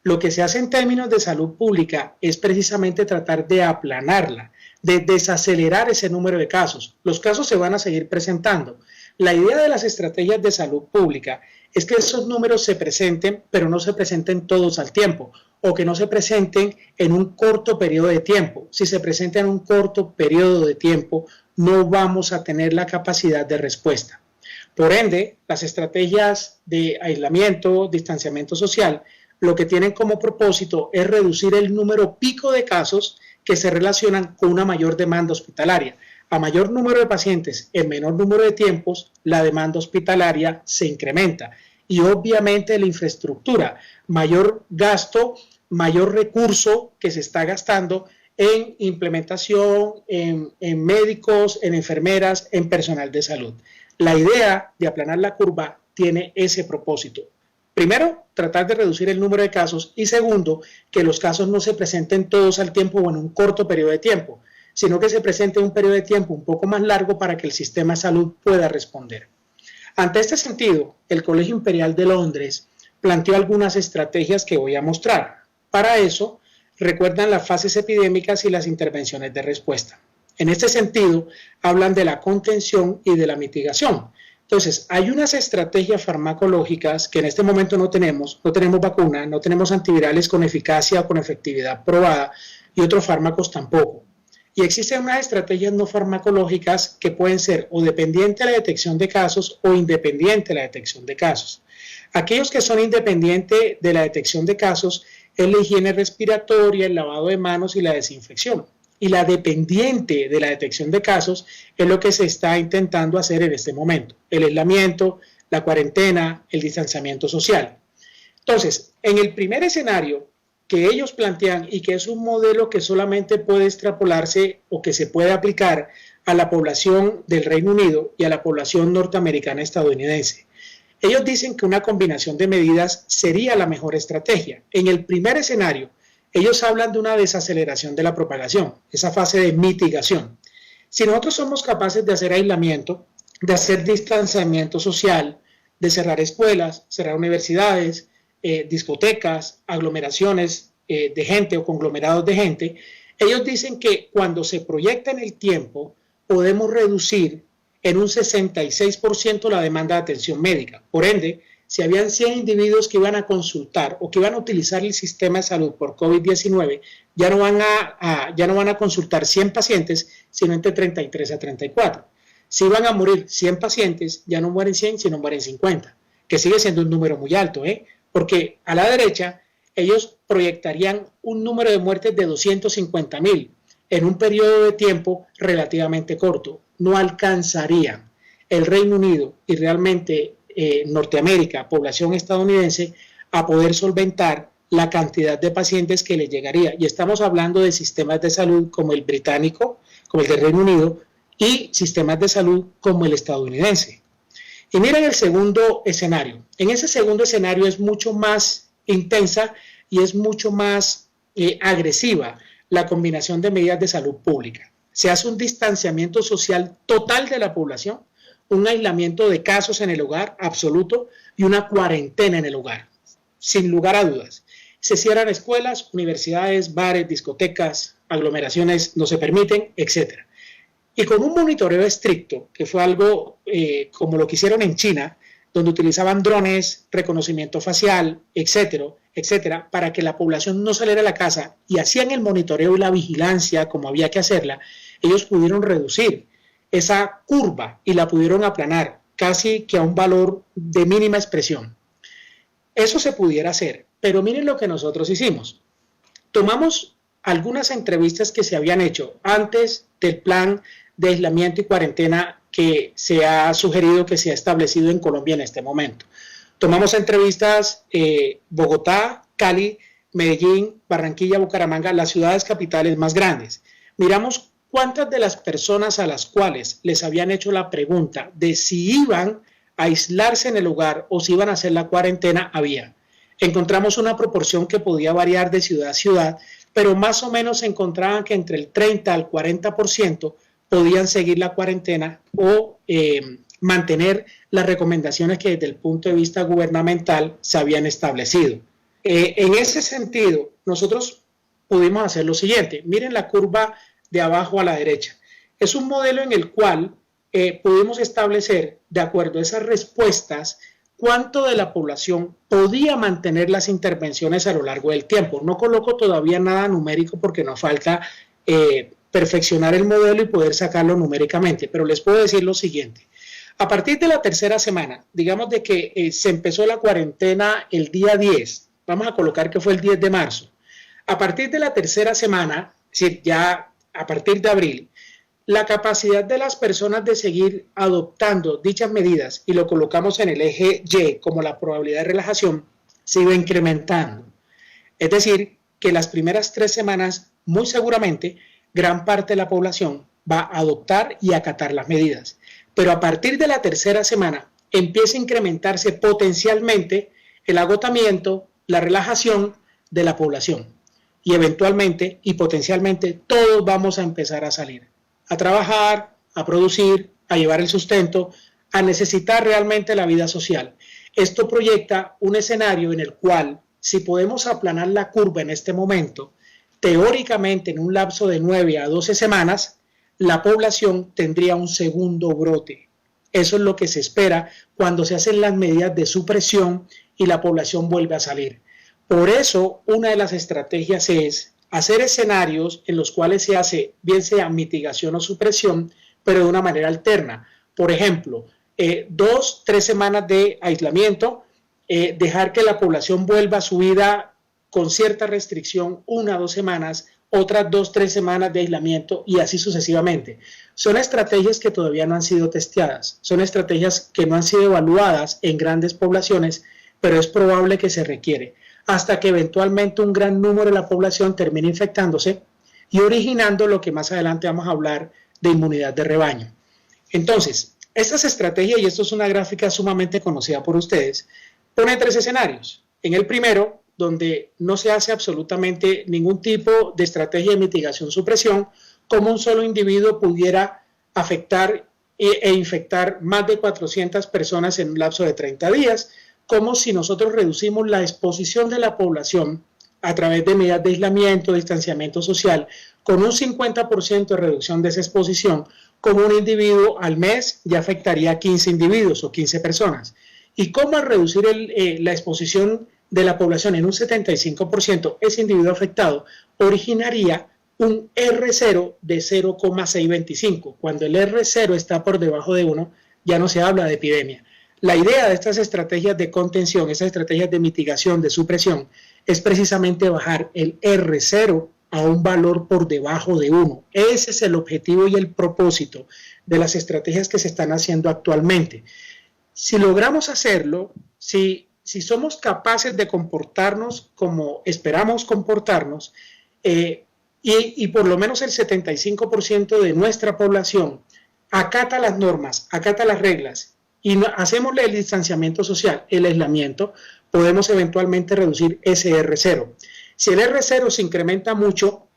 Lo que se hace en términos de salud pública es precisamente tratar de aplanarla, de desacelerar ese número de casos. Los casos se van a seguir presentando. La idea de las estrategias de salud pública es que esos números se presenten, pero no se presenten todos al tiempo. o que no se presenten en un corto periodo de tiempo. Si se presentan en un corto periodo de tiempo, no vamos a tener la capacidad de respuesta. Por ende, las estrategias de aislamiento, distanciamiento social, lo que tienen como propósito es reducir el número pico de casos que se relacionan con una mayor demanda hospitalaria. A mayor número de pacientes en menor número de tiempos, la demanda hospitalaria se incrementa. Y obviamente la infraestructura, mayor gasto, mayor recurso que se está gastando en implementación, en médicos, en enfermeras, en personal de salud. La idea de aplanar la curva tiene ese propósito. Primero, tratar de reducir el número de casos y segundo, que los casos no se presenten todos al tiempo o en un corto periodo de tiempo, sino que se presente un periodo de tiempo un poco más largo para que el sistema de salud pueda responder. Ante este sentido, el Colegio Imperial de Londres planteó algunas estrategias que voy a mostrar. Para eso, recuerdan las fases epidémicas y las intervenciones de respuesta. En este sentido, hablan de la contención y de la mitigación. Entonces, hay unas estrategias farmacológicas que en este momento no tenemos vacuna, no tenemos antivirales con eficacia o con efectividad probada y otros fármacos tampoco. Y existen unas estrategias no farmacológicas que pueden ser o dependientes de la detección de casos o independientes de la detección de casos. Aquellos que son independientes de la detección de casos es la higiene respiratoria, el lavado de manos y la desinfección. Y la dependiente de la detección de casos es lo que se está intentando hacer en este momento. El aislamiento, la cuarentena, el distanciamiento social. Entonces, en el primer escenario que ellos plantean y que es un modelo que solamente puede extrapolarse o que se puede aplicar a la población del Reino Unido y a la población norteamericana estadounidense. Ellos dicen que una combinación de medidas sería la mejor estrategia. En el primer escenario, ellos hablan de una desaceleración de la propagación, esa fase de mitigación. Si nosotros somos capaces de hacer aislamiento, de hacer distanciamiento social, de cerrar escuelas, cerrar universidades, discotecas, aglomeraciones de gente o conglomerados de gente, ellos dicen que cuando se proyecta en el tiempo, podemos reducir en un 66% la demanda de atención médica. Por ende, si habían 100 individuos que iban a consultar o que iban a utilizar el sistema de salud por COVID-19, ya no van a consultar 100 pacientes, sino entre 33 a 34. Si iban a morir 100 pacientes, ya no mueren 100, sino mueren 50, que sigue siendo un número muy alto, porque a la derecha ellos proyectarían un número de muertes de 250,000 en un periodo de tiempo relativamente corto. No alcanzarían el Reino Unido y realmente Norteamérica, población estadounidense, a poder solventar la cantidad de pacientes que les llegaría. Y estamos hablando de sistemas de salud como el británico, como el del Reino Unido, y sistemas de salud como el estadounidense. Y miren el segundo escenario. En ese segundo escenario es mucho más intensa y es mucho más agresiva la combinación de medidas de salud pública. Se hace un distanciamiento social total de la población, un aislamiento de casos en el hogar absoluto y una cuarentena en el hogar, sin lugar a dudas. Se cierran escuelas, universidades, bares, discotecas, aglomeraciones no se permiten, etc. Y con un monitoreo estricto, que fue algo como lo que hicieron en China, donde utilizaban drones, reconocimiento facial, etcétera, para que la población no saliera a la casa y hacían el monitoreo y la vigilancia como había que hacerla, ellos pudieron reducir esa curva y la pudieron aplanar casi que a un valor de mínima expresión. Eso se pudiera hacer, pero miren lo que nosotros hicimos. Tomamos algunas entrevistas que se habían hecho antes del plan de aislamiento y cuarentena que se ha sugerido que se ha establecido en Colombia en este momento. Tomamos entrevistas Bogotá, Cali, Medellín, Barranquilla, Bucaramanga, las ciudades capitales más grandes. Miramos cuántas de las personas a las cuales les habían hecho la pregunta de si iban a aislarse en el hogar o si iban a hacer la cuarentena había. Encontramos una proporción que podía variar de ciudad a ciudad, pero más o menos se encontraban que entre el 30 al 40% podían seguir la cuarentena o mantener las recomendaciones que desde el punto de vista gubernamental se habían establecido. En ese sentido, nosotros pudimos hacer lo siguiente. Miren la curva de abajo a la derecha. Es un modelo en el cual pudimos establecer, de acuerdo a esas respuestas, cuánto de la población podía mantener las intervenciones a lo largo del tiempo. No coloco todavía nada numérico porque nos falta perfeccionar el modelo y poder sacarlo numéricamente, pero les puedo decir lo siguiente. A partir de la tercera semana, digamos de que se empezó la cuarentena el día 10, vamos a colocar que fue el 10 de marzo. A partir de la tercera semana, es decir, ya a partir de abril, la capacidad de las personas de seguir adoptando dichas medidas, y lo colocamos en el eje Y como la probabilidad de relajación, se iba incrementando. Es decir, que las primeras 3 semanas, muy seguramente, gran parte de la población va a adoptar y acatar las medidas. Pero a partir de la tercera semana empieza a incrementarse potencialmente el agotamiento, la relajación de la población. Y eventualmente y potencialmente todos vamos a empezar a salir, a trabajar, a producir, a llevar el sustento, a necesitar realmente la vida social. Esto proyecta un escenario en el cual, si podemos aplanar la curva en este momento, teóricamente en un lapso de 9 a 12 semanas, la población tendría un segundo brote. Eso es lo que se espera cuando se hacen las medidas de supresión y la población vuelve a salir. Por eso, una de las estrategias es hacer escenarios en los cuales se hace, bien sea mitigación o supresión, pero de una manera alterna. Por ejemplo, 2, 3 semanas de aislamiento, dejar que la población vuelva a su vida con cierta restricción 1 a 2 semanas, otras 2, 3 semanas de aislamiento y así sucesivamente. Son estrategias que todavía no han sido testeadas, son estrategias que no han sido evaluadas en grandes poblaciones, pero es probable que se requiere, hasta que eventualmente un gran número de la población termine infectándose y originando lo que más adelante vamos a hablar de inmunidad de rebaño. Entonces, estas estrategias, y esto es una gráfica sumamente conocida por ustedes, pone 3 escenarios. En el primero, donde no se hace absolutamente ningún tipo de estrategia de mitigación-supresión, como un solo individuo pudiera afectar e infectar más de 400 personas en un lapso de 30 días, como si nosotros reducimos la exposición de la población a través de medidas de aislamiento, distanciamiento social, con un 50% de reducción de esa exposición, como un individuo al mes ya afectaría a 15 individuos o 15 personas. Y cómo al reducir la exposición de la población en un 75%, ese individuo afectado originaría un R0 de 0,625. Cuando el R0 está por debajo de 1, ya no se habla de epidemia. La idea de estas estrategias de contención, estas estrategias de mitigación, de supresión, es precisamente bajar el R0 a un valor por debajo de 1. Ese es el objetivo y el propósito de las estrategias que se están haciendo actualmente. Si logramos hacerlo, si somos capaces de comportarnos como esperamos comportarnos, y por lo menos el 75% de nuestra población acata las normas, acata las reglas, y hacemos el distanciamiento social, el aislamiento, podemos eventualmente reducir ese R0. Si el R0 se incrementa mucho,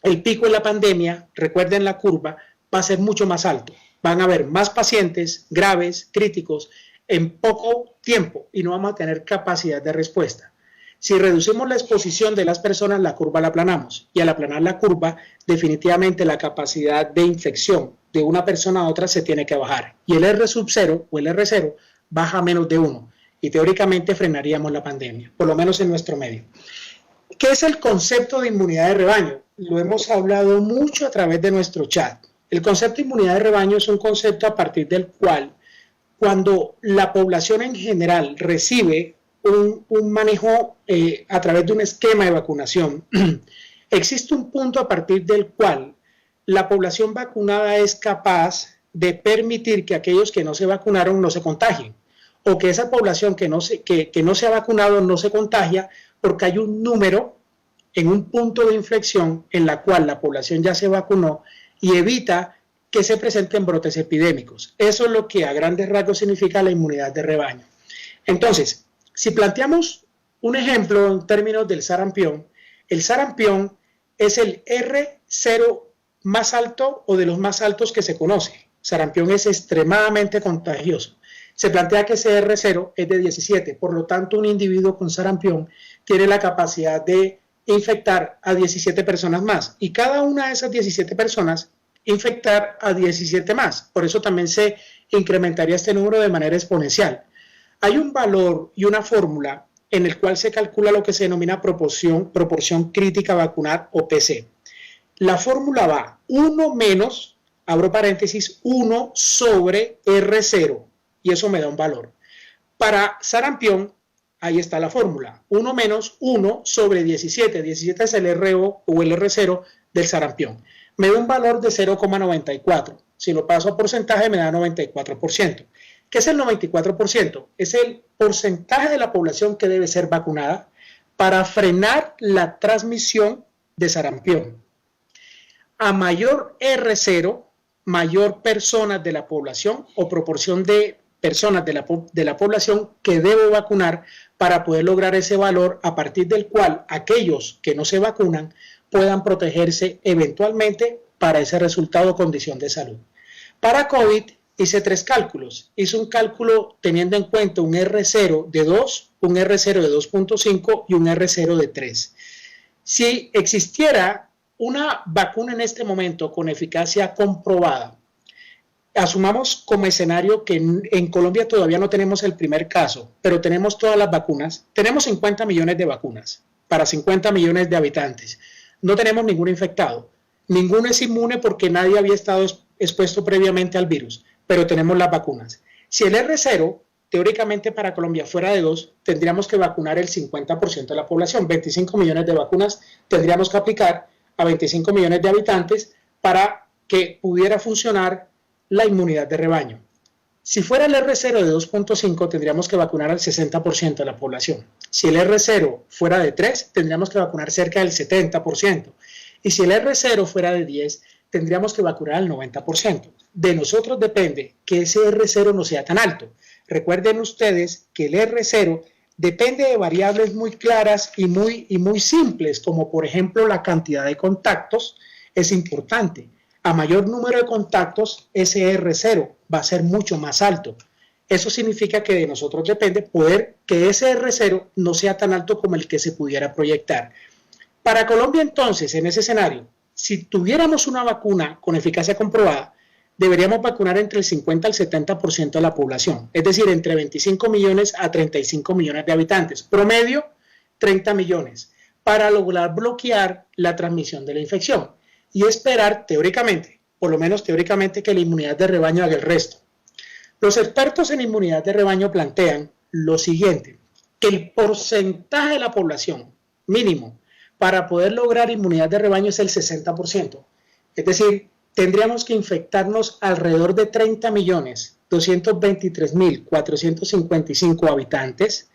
el pico en la pandemia, recuerden la curva, va a ser mucho más alto. Van a haber más pacientes graves, críticos, en poco tiempo y no vamos a tener capacidad de respuesta. Si reducimos la exposición de las personas, la curva la aplanamos, y al aplanar la curva, definitivamente la capacidad de infección de una persona a otra se tiene que bajar, y el R sub 0 o el R0 baja a menos de 1, y teóricamente frenaríamos la pandemia, por lo menos en nuestro medio. ¿Qué es el concepto de inmunidad de rebaño? Lo hemos hablado mucho a través de nuestro chat. El concepto de inmunidad de rebaño es un concepto a partir del cual, cuando la población en general recibe un manejo a través de un esquema de vacunación, existe un punto a partir del cual la población vacunada es capaz de permitir que aquellos que no se vacunaron no se contagien, o que esa población que no se ha vacunado no se contagia, porque hay un número en un punto de inflexión en la cual la población ya se vacunó y evita que se presenten brotes epidémicos. Eso es lo que a grandes rasgos significa la inmunidad de rebaño. Entonces, si planteamos un ejemplo en términos del sarampión, el sarampión es el R0 más alto o de los más altos que se conoce. Sarampión es extremadamente contagioso. Se plantea que ese R0 es de 17, por lo tanto un individuo con sarampión tiene la capacidad de infectar a 17 personas más, y cada una de esas 17 personas infectar a 17 más. Por eso también se incrementaría este número de manera exponencial. Hay un valor y una fórmula en el cual se calcula lo que se denomina proporción crítica vacunar o PC. La fórmula va 1 menos, abro paréntesis, 1 sobre R0, y eso me da un valor. Para sarampión, ahí está la fórmula, 1 menos 1 sobre 17, 17 es el RO o el R0 del sarampión. Me da un valor de 0,94, si lo paso a porcentaje me da 94%. ¿Qué es el 94%? Es el porcentaje de la población que debe ser vacunada para frenar la transmisión de sarampión. A mayor R0, mayor personas de la población o proporción de personas de la población que debo vacunar para poder lograr ese valor a partir del cual aquellos que no se vacunan puedan protegerse eventualmente para ese resultado o condición de salud. Para COVID hice 3 cálculos. Hice un cálculo teniendo en cuenta un R0 de 2, un R0 de 2.5 y un R0 de 3. Si existiera una vacuna en este momento con eficacia comprobada, asumamos como escenario que en Colombia todavía no tenemos el primer caso, pero tenemos todas las vacunas. Tenemos 50 millones de vacunas para 50 millones de habitantes. No tenemos ningún infectado. Ninguno es inmune porque nadie había estado expuesto previamente al virus, pero tenemos las vacunas. Si el R0, teóricamente para Colombia fuera de 2, tendríamos que vacunar el 50% de la población. 25 millones de vacunas tendríamos que aplicar a 25 millones de habitantes para que pudiera funcionar la inmunidad de rebaño. Si fuera el R0 de 2.5, tendríamos que vacunar al 60% de la población. Si el R0 fuera de 3, tendríamos que vacunar cerca del 70%. Y si el R0 fuera de 10, tendríamos que vacunar al 90%. De nosotros depende que ese R0 no sea tan alto. Recuerden ustedes que el R0 depende de variables muy claras y muy simples, como por ejemplo la cantidad de contactos es importante. A mayor número de contactos, ese R0 va a ser mucho más alto. Eso significa que de nosotros depende poder que ese R0 no sea tan alto como el que se pudiera proyectar. Para Colombia entonces, en ese escenario, si tuviéramos una vacuna con eficacia comprobada, deberíamos vacunar entre el 50 al 70% de la población, es decir, entre 25 millones a 35 millones de habitantes, promedio 30 millones, para lograr bloquear la transmisión de la infección y esperar teóricamente, por lo menos teóricamente, que la inmunidad de rebaño haga el resto. Los expertos en inmunidad de rebaño plantean lo siguiente, que el porcentaje de la población mínimo para poder lograr inmunidad de rebaño es el 60%, es decir, tendríamos que infectarnos alrededor de 30.223.455 habitantes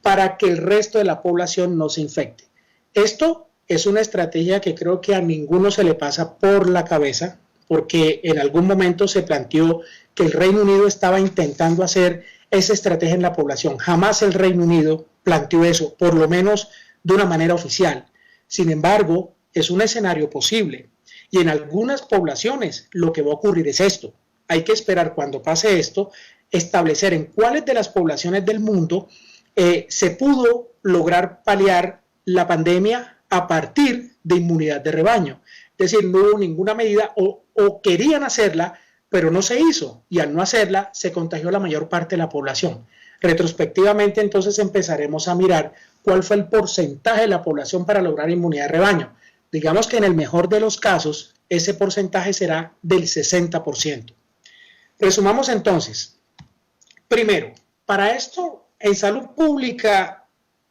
para que el resto de la población no se infecte. Esto es una estrategia que creo que a ninguno se le pasa por la cabeza, porque en algún momento se planteó que el Reino Unido estaba intentando hacer esa estrategia en la población. Jamás el Reino Unido planteó eso, por lo menos de una manera oficial. Sin embargo, es un escenario posible. Y en algunas poblaciones lo que va a ocurrir es esto. Hay que esperar cuando pase esto, establecer en cuáles de las poblaciones del mundo se pudo lograr paliar la pandemia a partir de inmunidad de rebaño. Es decir, no hubo ninguna medida o querían hacerla, pero no se hizo. Y al no hacerla, se contagió la mayor parte de la población. Retrospectivamente, entonces, empezaremos a mirar cuál fue el porcentaje de la población para lograr inmunidad de rebaño. Digamos que en el mejor de los casos, ese porcentaje será del 60%. Resumamos entonces. Primero, para esto, en salud pública,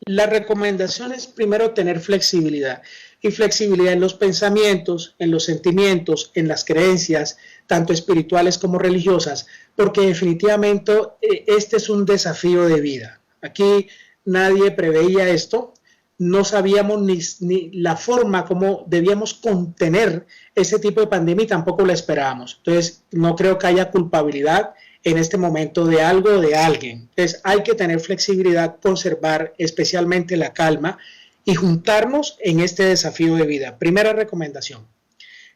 la recomendación es primero tener flexibilidad. Y flexibilidad en los pensamientos, en los sentimientos, en las creencias, tanto espirituales como religiosas, porque definitivamente este es un desafío de vida. Aquí nadie preveía esto. No sabíamos ni la forma como debíamos contener ese tipo de pandemia y tampoco la esperábamos. Entonces, no creo que haya culpabilidad en este momento de algo o de alguien. Entonces, hay que tener flexibilidad, conservar especialmente la calma y juntarnos en este desafío de vida. Primera recomendación.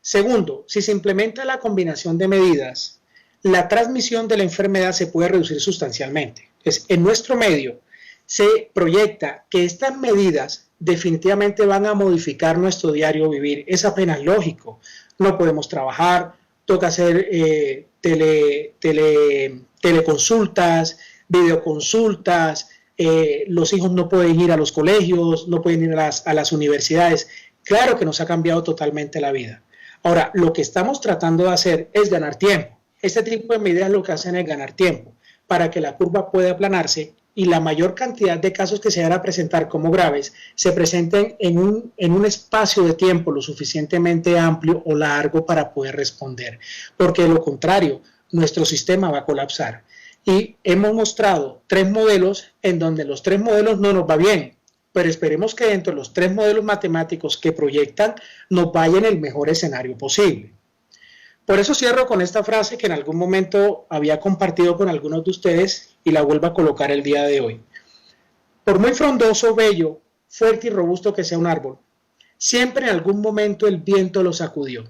Segundo, si se implementa la combinación de medidas, la transmisión de la enfermedad se puede reducir sustancialmente. Entonces, en nuestro medio, se proyecta que estas medidas definitivamente van a modificar nuestro diario vivir. Es apenas lógico. No podemos trabajar, toca hacer teleconsultas, videoconsultas, los hijos no pueden ir a los colegios, no pueden ir a las universidades. Claro que nos ha cambiado totalmente la vida. Ahora, lo que estamos tratando de hacer es ganar tiempo. Este tipo de medidas lo que hacen es ganar tiempo para que la curva pueda aplanarse y la mayor cantidad de casos que se van a presentar como graves se presenten en un espacio de tiempo lo suficientemente amplio o largo para poder responder. Porque de lo contrario, nuestro sistema va a colapsar. Y hemos mostrado 3 modelos en donde los 3 modelos no nos va bien, pero esperemos que dentro de los 3 modelos matemáticos que proyectan nos vaya en el mejor escenario posible. Por eso cierro con esta frase que en algún momento había compartido con algunos de ustedes y la vuelvo a colocar el día de hoy. Por muy frondoso, bello, fuerte y robusto que sea un árbol, siempre en algún momento el viento lo sacudió.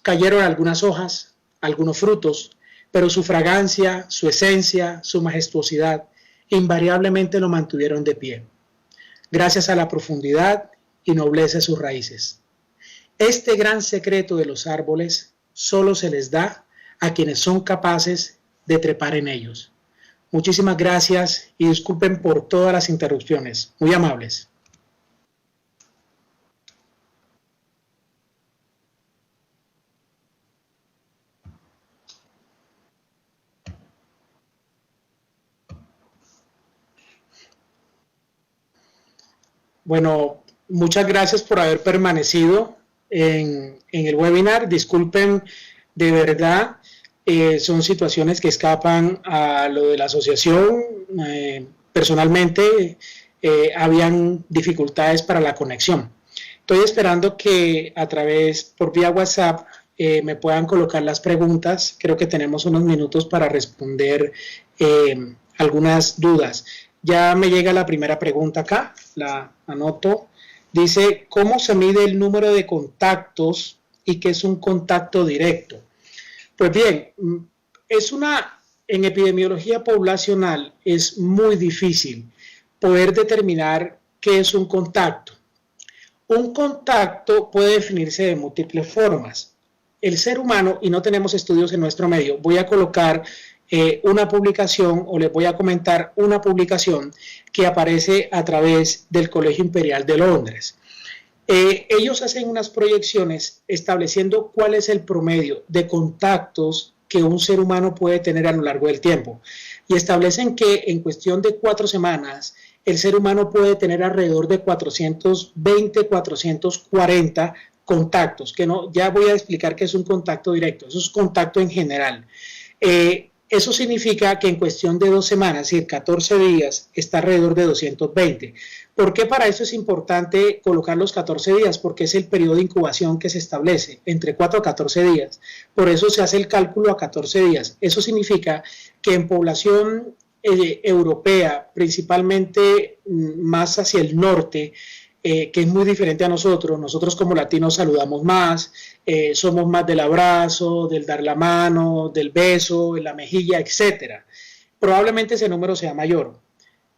Cayeron algunas hojas, algunos frutos, pero su fragancia, su esencia, su majestuosidad, invariablemente lo mantuvieron de pie, gracias a la profundidad y nobleza de sus raíces. Este gran secreto de los árboles solo se les da a quienes son capaces de trepar en ellos. Muchísimas gracias y disculpen por todas las interrupciones. Muy amables. Bueno, muchas gracias por haber permanecido en el webinar. Disculpen, de verdad, son situaciones que escapan a lo de la asociación. Personalmente, habían dificultades para la conexión. Estoy esperando que a través, por vía WhatsApp, me puedan colocar las preguntas. Creo que tenemos unos minutos para responder algunas dudas. Ya me llega la primera pregunta acá, la anoto. Dice, ¿cómo se mide el número de contactos y qué es un contacto directo? Pues bien, en epidemiología poblacional es muy difícil poder determinar qué es un contacto. Un contacto puede definirse de múltiples formas. El ser humano, y no tenemos estudios en nuestro medio, voy a colocar una publicación o les voy a comentar una publicación que aparece a través del Colegio Imperial de Londres. Ellos hacen unas proyecciones estableciendo cuál es el promedio de contactos que un ser humano puede tener a lo largo del tiempo y establecen que en cuestión de 4 semanas el ser humano puede tener alrededor de 420, 440 contactos, que no, ya voy a explicar qué es un contacto directo, eso es contacto en general. Eso significa que en cuestión de 2 semanas, es decir, 14 días, está alrededor de 220. ¿Por qué para eso es importante colocar los 14 días? Porque es el periodo de incubación que se establece, entre 4 a 14 días. Por eso se hace el cálculo a 14 días. Eso significa que en población europea, principalmente más hacia el norte, que es muy diferente a nosotros como latinos saludamos más, somos más del abrazo, del dar la mano, del beso, en la mejilla, etc. Probablemente ese número sea mayor.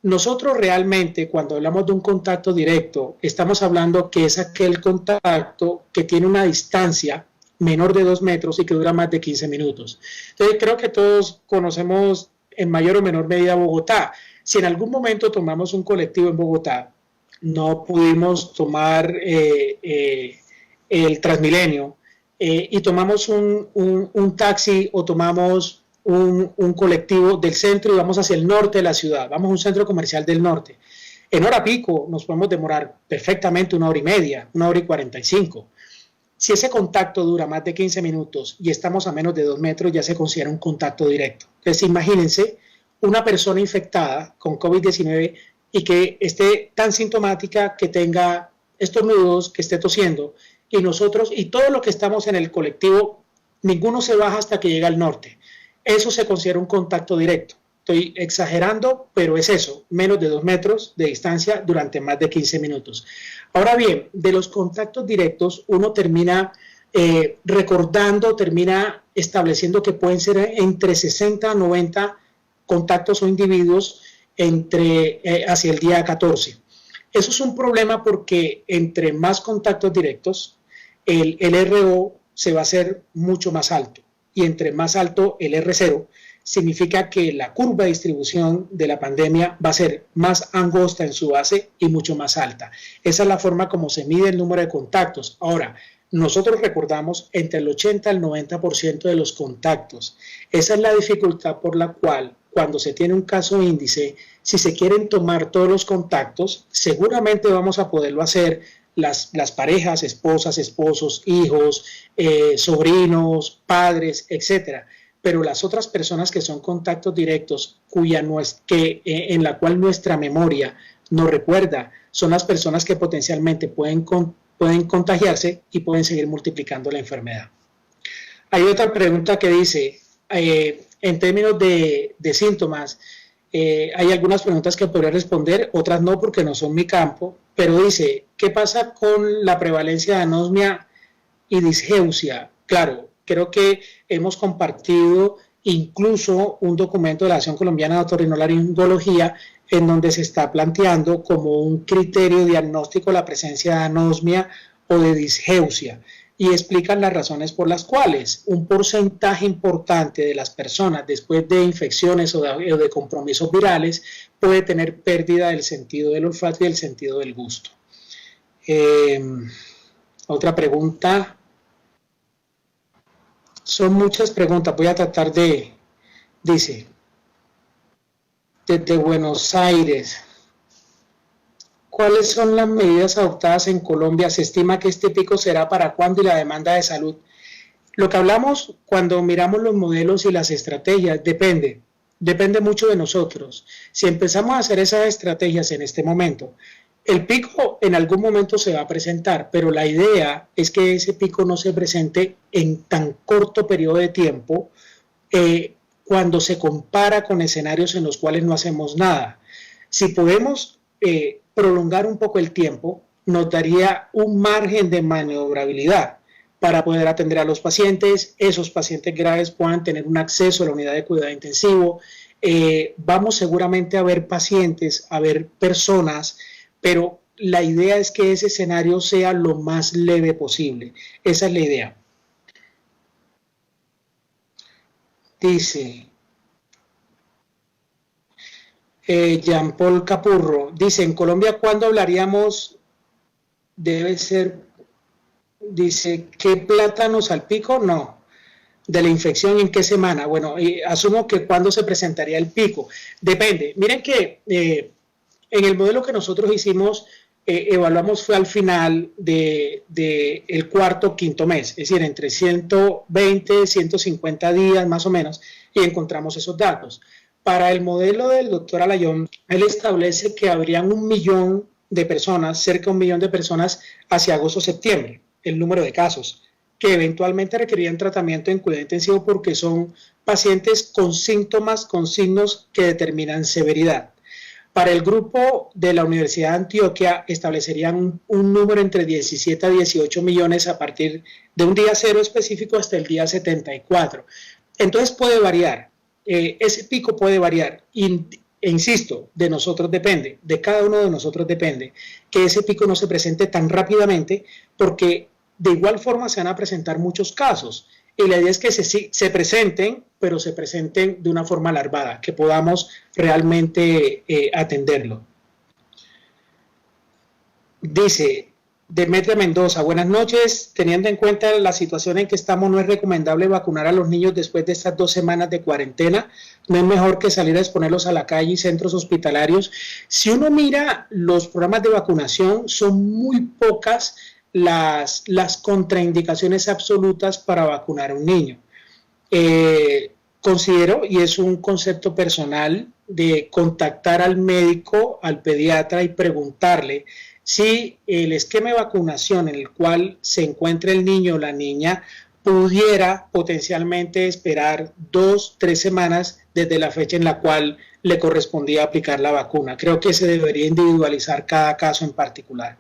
Nosotros realmente, cuando hablamos de un contacto directo, estamos hablando que es aquel contacto que tiene una distancia menor de 2 metros y que dura más de 15 minutos. Entonces, creo que todos conocemos en mayor o menor medida Bogotá. Si en algún momento tomamos un colectivo en Bogotá, no pudimos tomar el Transmilenio y tomamos un taxi o tomamos un colectivo del centro y vamos hacia el norte de la ciudad, vamos a un centro comercial del norte. En hora pico nos podemos demorar perfectamente 1 hora y media, 1 hora y 45. Si ese contacto dura más de 15 minutos y estamos a menos de 2 metros, ya se considera un contacto directo. Entonces, imagínense una persona infectada con COVID-19 y que esté tan sintomática, que tenga estornudos, que esté tosiendo, y nosotros, y todos los que estamos en el colectivo, ninguno se baja hasta que llega al norte. Eso se considera un contacto directo. Estoy exagerando, pero es eso, menos de 2 metros de distancia durante más de 15 minutos. Ahora bien, de los contactos directos, uno termina recordando, termina estableciendo que pueden ser entre 60 a 90 contactos o individuos hacia el día 14. Eso es un problema porque entre más contactos directos, el RO se va a hacer mucho más alto, y entre más alto el R0, significa que la curva de distribución de la pandemia va a ser más angosta en su base y mucho más alta. Esa es la forma como se mide el número de contactos. Ahora, nosotros recordamos entre el 80 al 90% de los contactos. Esa es la dificultad por la cual, cuando se tiene un caso índice, si se quieren tomar todos los contactos, seguramente vamos a poderlo hacer las parejas, esposas, esposos, hijos, sobrinos, padres, etcétera. Pero las otras personas que son contactos directos, en la cual nuestra memoria nos recuerda, son las personas que potencialmente pueden contagiarse y pueden seguir multiplicando la enfermedad. Hay otra pregunta que dice, en términos de síntomas, hay algunas preguntas que podría responder, otras no porque no son mi campo, pero dice, ¿qué pasa con la prevalencia de anosmia y disgeusia? Claro, creo que hemos compartido incluso un documento de la Asociación Colombiana de Otorrinolaringología en donde se está planteando como un criterio diagnóstico la presencia de anosmia o de disgeusia y explican las razones por las cuales un porcentaje importante de las personas después de infecciones o de compromisos virales puede tener pérdida del sentido del olfato y del sentido del gusto. Otra pregunta. Son muchas preguntas, voy a tratar dice, desde Buenos Aires, ¿cuáles son las medidas adoptadas en Colombia? Se estima que este pico será para cuándo y la demanda de salud. Lo que hablamos cuando miramos los modelos y las estrategias, depende mucho de nosotros. Si empezamos a hacer esas estrategias en este momento, el pico en algún momento se va a presentar, pero la idea es que ese pico no se presente en tan corto periodo de tiempo cuando se compara con escenarios en los cuales no hacemos nada. Si podemos prolongar un poco el tiempo, nos daría un margen de maniobrabilidad para poder atender a los pacientes, esos pacientes graves puedan tener un acceso a la unidad de cuidado intensivo. Vamos seguramente a ver pacientes, a ver personas, pero la idea es que ese escenario sea lo más leve posible. Esa es la idea. Dice Jean Paul Capurro, dice, en Colombia, ¿cuándo hablaríamos? Debe ser, dice, ¿qué plátanos al pico? No. ¿De la infección en qué semana? Bueno, asumo que ¿cuándo se presentaría el pico? Depende. Miren que en el modelo que nosotros hicimos, evaluamos fue al final el cuarto, quinto mes, es decir, entre 120, 150 días más o menos, y encontramos esos datos. Para el modelo del doctor Alayón, él establece que habrían 1 millón de personas, cerca de 1 millón de personas hacia agosto-septiembre, el número de casos, que eventualmente requerían tratamiento en cuidado intensivo porque son pacientes con síntomas, con signos que determinan severidad. Para el grupo de la Universidad de Antioquia establecerían un número entre 17 a 18 millones a partir de un día cero específico hasta el día 74. Entonces puede variar, ese pico puede variar, e insisto, de nosotros depende, de cada uno de nosotros depende, que ese pico no se presente tan rápidamente porque de igual forma se van a presentar muchos casos. Y la idea es que se presenten, pero se presenten de una forma larvada, que podamos realmente atenderlo. Dice Demetria Mendoza, buenas noches. Teniendo en cuenta la situación en que estamos, no es recomendable vacunar a los niños después de estas 2 semanas de cuarentena. No es mejor que salir a exponerlos a la calle y centros hospitalarios. Si uno mira los programas de vacunación, son muy pocas las contraindicaciones absolutas para vacunar a un niño. Considero, y es un concepto personal, de contactar al médico, al pediatra y preguntarle si el esquema de vacunación en el cual se encuentra el niño o la niña pudiera potencialmente esperar 2, 3 semanas desde la fecha en la cual le correspondía aplicar la vacuna. Creo que se debería individualizar cada caso en particular.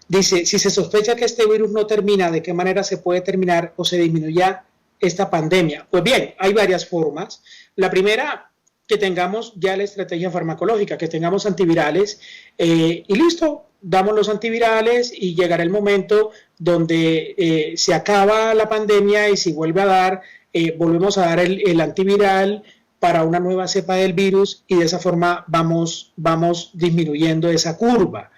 Dice, si se sospecha que este virus no termina, ¿de qué manera se puede terminar o se disminuya esta pandemia? Pues bien, hay varias formas. La primera, que tengamos ya la estrategia farmacológica, que tengamos antivirales y listo, damos los antivirales y llegará el momento donde se acaba la pandemia y si vuelve a dar, volvemos a dar el antiviral para una nueva cepa del virus y de esa forma vamos disminuyendo esa curva.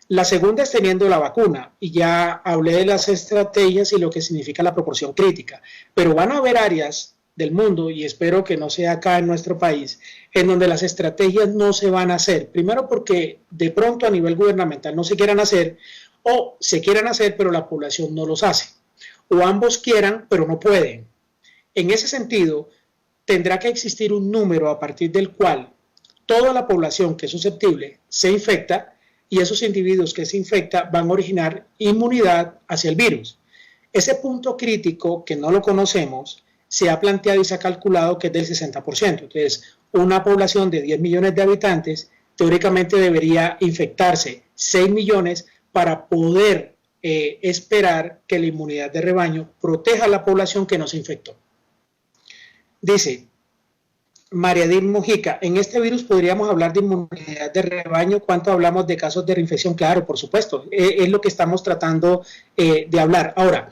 La segunda es teniendo la vacuna, y ya hablé de las estrategias y lo que significa la proporción crítica, pero van a haber áreas del mundo, y espero que no sea acá en nuestro país, en donde las estrategias no se van a hacer. Primero porque de pronto a nivel gubernamental no se quieran hacer, o se quieran hacer pero la población no los hace, o ambos quieran pero no pueden. En ese sentido, tendrá que existir un número a partir del cual toda la población que es susceptible se infecta, y esos individuos que se infectan van a originar inmunidad hacia el virus. Ese punto crítico, que no lo conocemos, se ha planteado y se ha calculado que es del 60%. Entonces, una población de 10 millones de habitantes teóricamente debería infectarse 6 millones para poder esperar que la inmunidad de rebaño proteja a la población que no se infectó. Dice María Edith Mujica, en este virus podríamos hablar de inmunidad de rebaño. ¿Cuánto hablamos de casos de reinfección? Claro, por supuesto, es lo que estamos tratando de hablar. Ahora,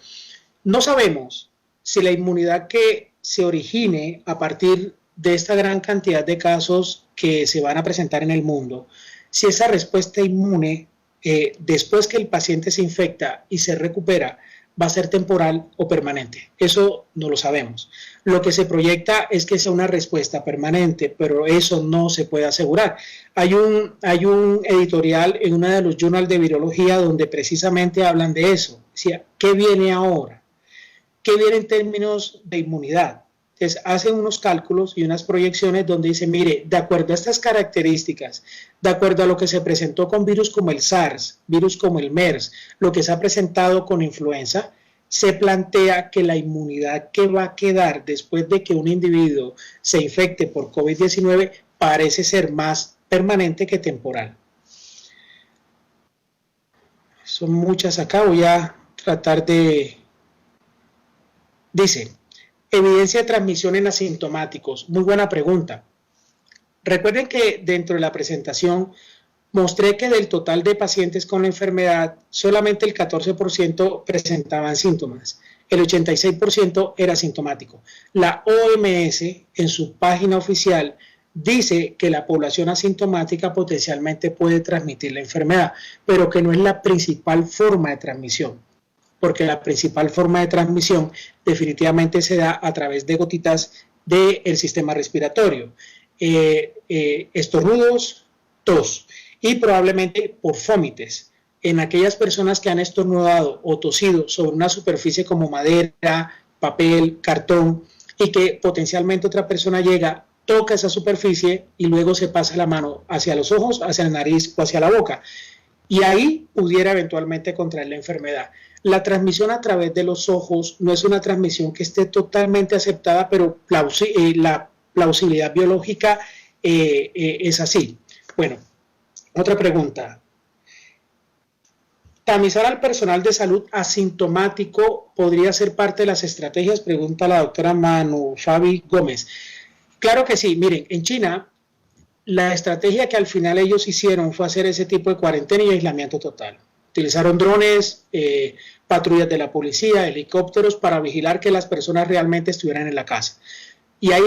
no sabemos si la inmunidad que se origine a partir de esta gran cantidad de casos que se van a presentar en el mundo, si esa respuesta inmune, después que el paciente se infecta y se recupera, va a ser temporal o permanente. Eso no lo sabemos. Lo que se proyecta es que sea una respuesta permanente, pero eso no se puede asegurar. Hay un editorial en uno de los journals de virología donde precisamente hablan de eso. O sea, ¿qué viene ahora? ¿Qué viene en términos de inmunidad? Entonces, hacen unos cálculos y unas proyecciones donde dice, mire, de acuerdo a estas características, de acuerdo a lo que se presentó con virus como el SARS, virus como el MERS, lo que se ha presentado con influenza, se plantea que la inmunidad que va a quedar después de que un individuo se infecte por COVID-19 parece ser más permanente que temporal. Son muchas acá, voy a tratar de... Dice, evidencia de transmisión en asintomáticos. Muy buena pregunta. Recuerden que dentro de la presentación mostré que del total de pacientes con la enfermedad, solamente el 14% presentaban síntomas. El 86% era asintomático. La OMS, en su página oficial, dice que la población asintomática potencialmente puede transmitir la enfermedad, pero que no es la principal forma de transmisión, porque la principal forma de transmisión definitivamente se da a través de gotitas del sistema respiratorio, estornudos, tos, y probablemente por fómites. En aquellas personas que han estornudado o tosido sobre una superficie como madera, papel, cartón, y que potencialmente otra persona llega, toca esa superficie y luego se pasa la mano hacia los ojos, hacia la nariz o hacia la boca, y ahí pudiera eventualmente contraer la enfermedad. La transmisión a través de los ojos no es una transmisión que esté totalmente aceptada, pero la plausibilidad biológica es así. Bueno, otra pregunta. ¿Tamizar al personal de salud asintomático podría ser parte de las estrategias? Pregunta la doctora Manu Fabi Gómez. Claro que sí. Miren, en China, la estrategia que al final ellos hicieron fue hacer ese tipo de cuarentena y aislamiento total. Utilizaron drones, patrullas de la policía, helicópteros para vigilar que las personas realmente estuvieran en la casa. Y ahí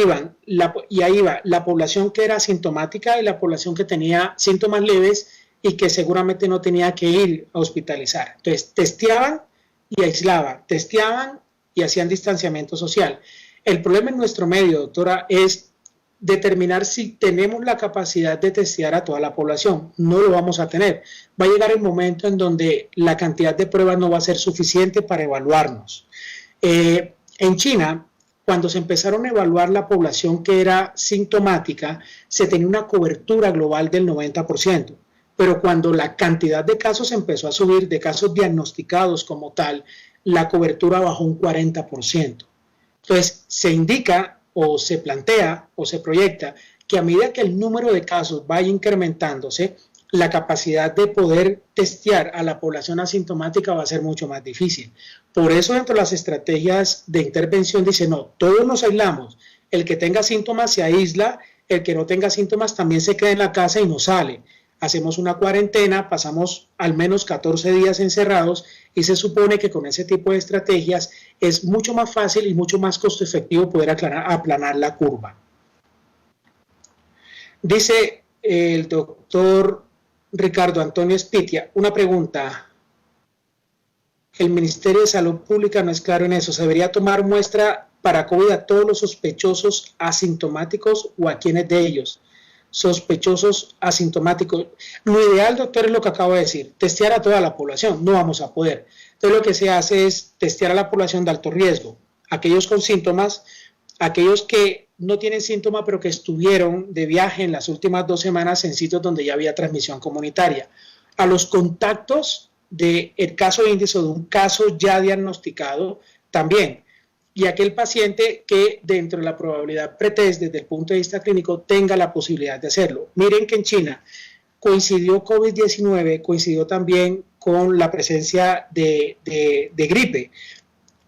iba la población que era asintomática y la población que tenía síntomas leves y que seguramente no tenía que ir a hospitalizar. Entonces, testeaban y aislaban, testeaban y hacían distanciamiento social. El problema en nuestro medio, doctora, es determinar si tenemos la capacidad de testear a toda la población. No lo vamos a tener. Va a llegar el momento en donde la cantidad de pruebas no va a ser suficiente para evaluarnos. En China, cuando se empezaron a evaluar la población que era sintomática, se tenía una cobertura global del 90%. Pero cuando la cantidad de casos empezó a subir, de casos diagnosticados como tal, la cobertura bajó un 40%. Entonces, se indica o se plantea o se proyecta que a medida que el número de casos vaya incrementándose, la capacidad de poder testear a la población asintomática va a ser mucho más difícil. Por eso, dentro de las estrategias de intervención, dice, no, todos nos aislamos. El que tenga síntomas se aísla, el que no tenga síntomas también se queda en la casa y no sale. Hacemos una cuarentena, pasamos al menos 14 días encerrados y se supone que con ese tipo de estrategias es mucho más fácil y mucho más costo efectivo poder aplanar la curva. Dice el doctor Ricardo Antonio Espitia, una pregunta. El Ministerio de Salud Pública no es claro en eso. ¿Se debería tomar muestra para COVID a todos los sospechosos asintomáticos o a quienes de ellos? Sospechosos asintomáticos. Lo ideal, doctor, es lo que acabo de decir, testear a toda la población. No vamos a poder. Entonces lo que se hace es testear a la población de alto riesgo, aquellos con síntomas, aquellos que no tienen síntomas pero que estuvieron de viaje en las últimas 2 semanas en sitios donde ya había transmisión comunitaria, a los contactos del caso índice o de un caso ya diagnosticado también, y aquel paciente que dentro de la probabilidad pretest desde el punto de vista clínico tenga la posibilidad de hacerlo. Miren que en China coincidió COVID-19, coincidió también con la presencia de gripe,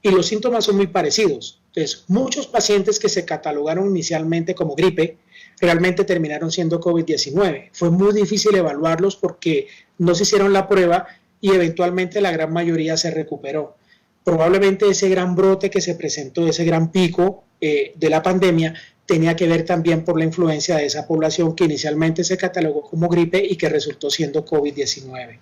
y los síntomas son muy parecidos. Entonces, muchos pacientes que se catalogaron inicialmente como gripe realmente terminaron siendo COVID-19. Fue muy difícil evaluarlos porque no se hicieron la prueba y eventualmente la gran mayoría se recuperó. Probablemente ese gran brote que se presentó, ese gran pico de la pandemia, tenía que ver también por la influencia de esa población que inicialmente se catalogó como gripe y que resultó siendo COVID-19.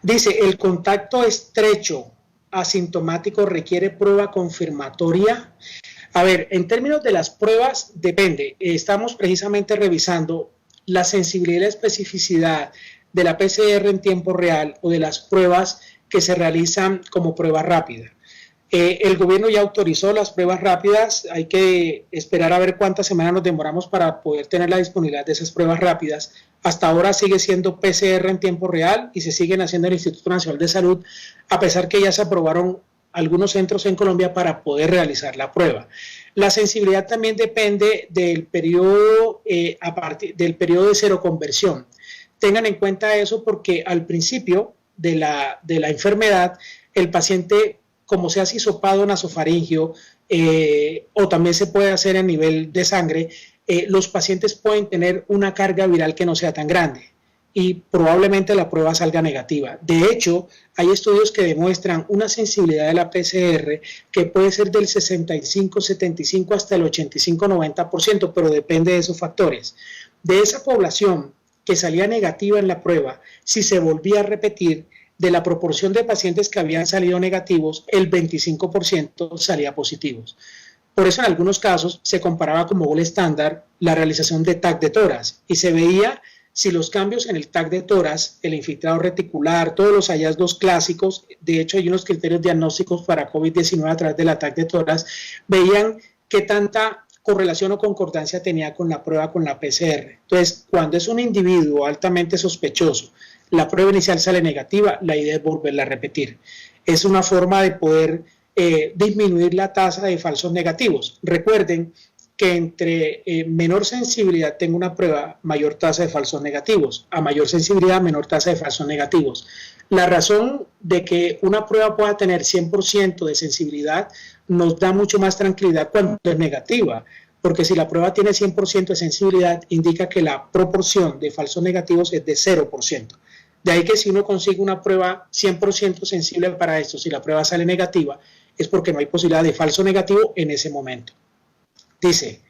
Dice, ¿el contacto estrecho asintomático requiere prueba confirmatoria? A ver, en términos de las pruebas, depende. Estamos precisamente revisando la sensibilidad y la especificidad de la PCR en tiempo real o de las pruebas que se realizan como prueba rápida. El gobierno ya autorizó las pruebas rápidas, hay que esperar a ver cuántas semanas nos demoramos para poder tener la disponibilidad de esas pruebas rápidas. Hasta ahora sigue siendo PCR en tiempo real y se siguen haciendo en el Instituto Nacional de Salud, a pesar que ya se aprobaron algunos centros en Colombia para poder realizar la prueba. La sensibilidad también depende del periodo, del periodo de seroconversión. Tengan en cuenta eso porque al principio de la enfermedad, el paciente, como se hace hisopado nasofaringio, o también se puede hacer a nivel de sangre, los pacientes pueden tener una carga viral que no sea tan grande y probablemente la prueba salga negativa. De hecho, hay estudios que demuestran una sensibilidad de la PCR que puede ser del 65, 75 hasta el 85, 90%, pero depende de esos factores. De esa población que salía negativa en la prueba, si se volvía a repetir, de la proporción de pacientes que habían salido negativos, el 25% salía positivos. Por eso en algunos casos se comparaba como gol estándar la realización de TAC de tórax y se veía si los cambios en el TAC de tórax, el infiltrado reticular, todos los hallazgos clásicos, de hecho hay unos criterios diagnósticos para COVID-19 a través de la TAC de tórax, veían qué tanta correlación o concordancia tenía con la prueba con la PCR. Entonces, cuando es un individuo altamente sospechoso, la prueba inicial sale negativa, la idea es volverla a repetir. Es una forma de poder disminuir la tasa de falsos negativos. Recuerden que entre menor sensibilidad tengo una prueba, mayor tasa de falsos negativos. A mayor sensibilidad, menor tasa de falsos negativos. La razón de que una prueba pueda tener 100% de sensibilidad nos da mucho más tranquilidad cuando es negativa, porque si la prueba tiene 100% de sensibilidad, indica que la proporción de falsos negativos es de 0%. De ahí que si uno consigue una prueba 100% sensible para esto, si la prueba sale negativa, es porque no hay posibilidad de falso negativo en ese momento. Dice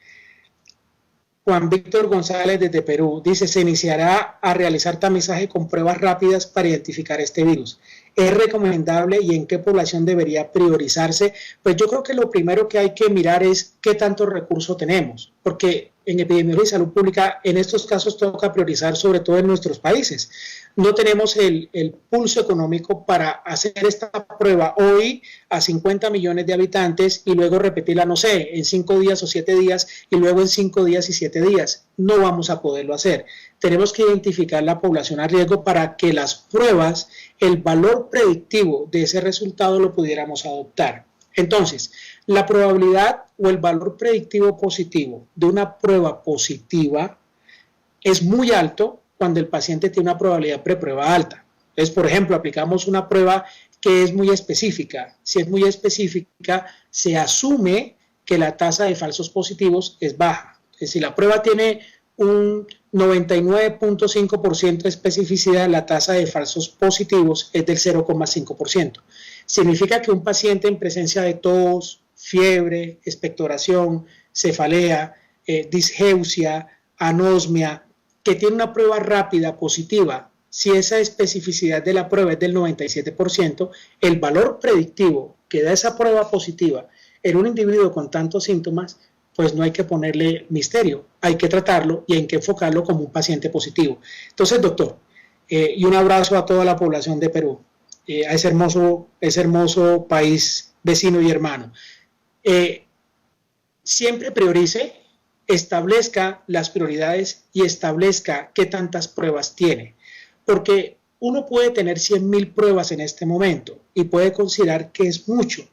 Juan Víctor González desde Perú, dice, se iniciará a realizar tamizaje con pruebas rápidas para identificar este virus. ¿Es recomendable y en qué población debería priorizarse? Pues yo creo que lo primero que hay que mirar es qué tanto recurso tenemos, porque en epidemiología y salud pública en estos casos toca priorizar sobre todo en nuestros países. No tenemos el pulso económico para hacer esta prueba hoy a 50 millones de habitantes y luego repetirla, no sé, en 5 días o 7 días y luego en 5 días y 7 días. No vamos a poderlo hacer. Tenemos que identificar la población a riesgo para que las pruebas, el valor predictivo de ese resultado lo pudiéramos adoptar. Entonces, la probabilidad o el valor predictivo positivo de una prueba positiva es muy alto cuando el paciente tiene una probabilidad preprueba alta. Entonces, por ejemplo, aplicamos una prueba que es muy específica. Si es muy específica, se asume que la tasa de falsos positivos es baja. Entonces, si la prueba tiene un 99.5% de especificidad, la tasa de falsos positivos es del 0,5%. Significa que un paciente en presencia de tos, fiebre, expectoración, cefalea, disgeusia, anosmia, que tiene una prueba rápida positiva, si esa especificidad de la prueba es del 97%, el valor predictivo que da esa prueba positiva en un individuo con tantos síntomas, pues no hay que ponerle misterio, hay que tratarlo y hay que enfocarlo como un paciente positivo. Entonces, doctor, y un abrazo a toda la población de Perú, a ese hermoso país vecino y hermano. Siempre priorice, establezca las prioridades y establezca qué tantas pruebas tiene. Porque uno puede tener 100.000 pruebas en este momento y puede considerar que es mucho.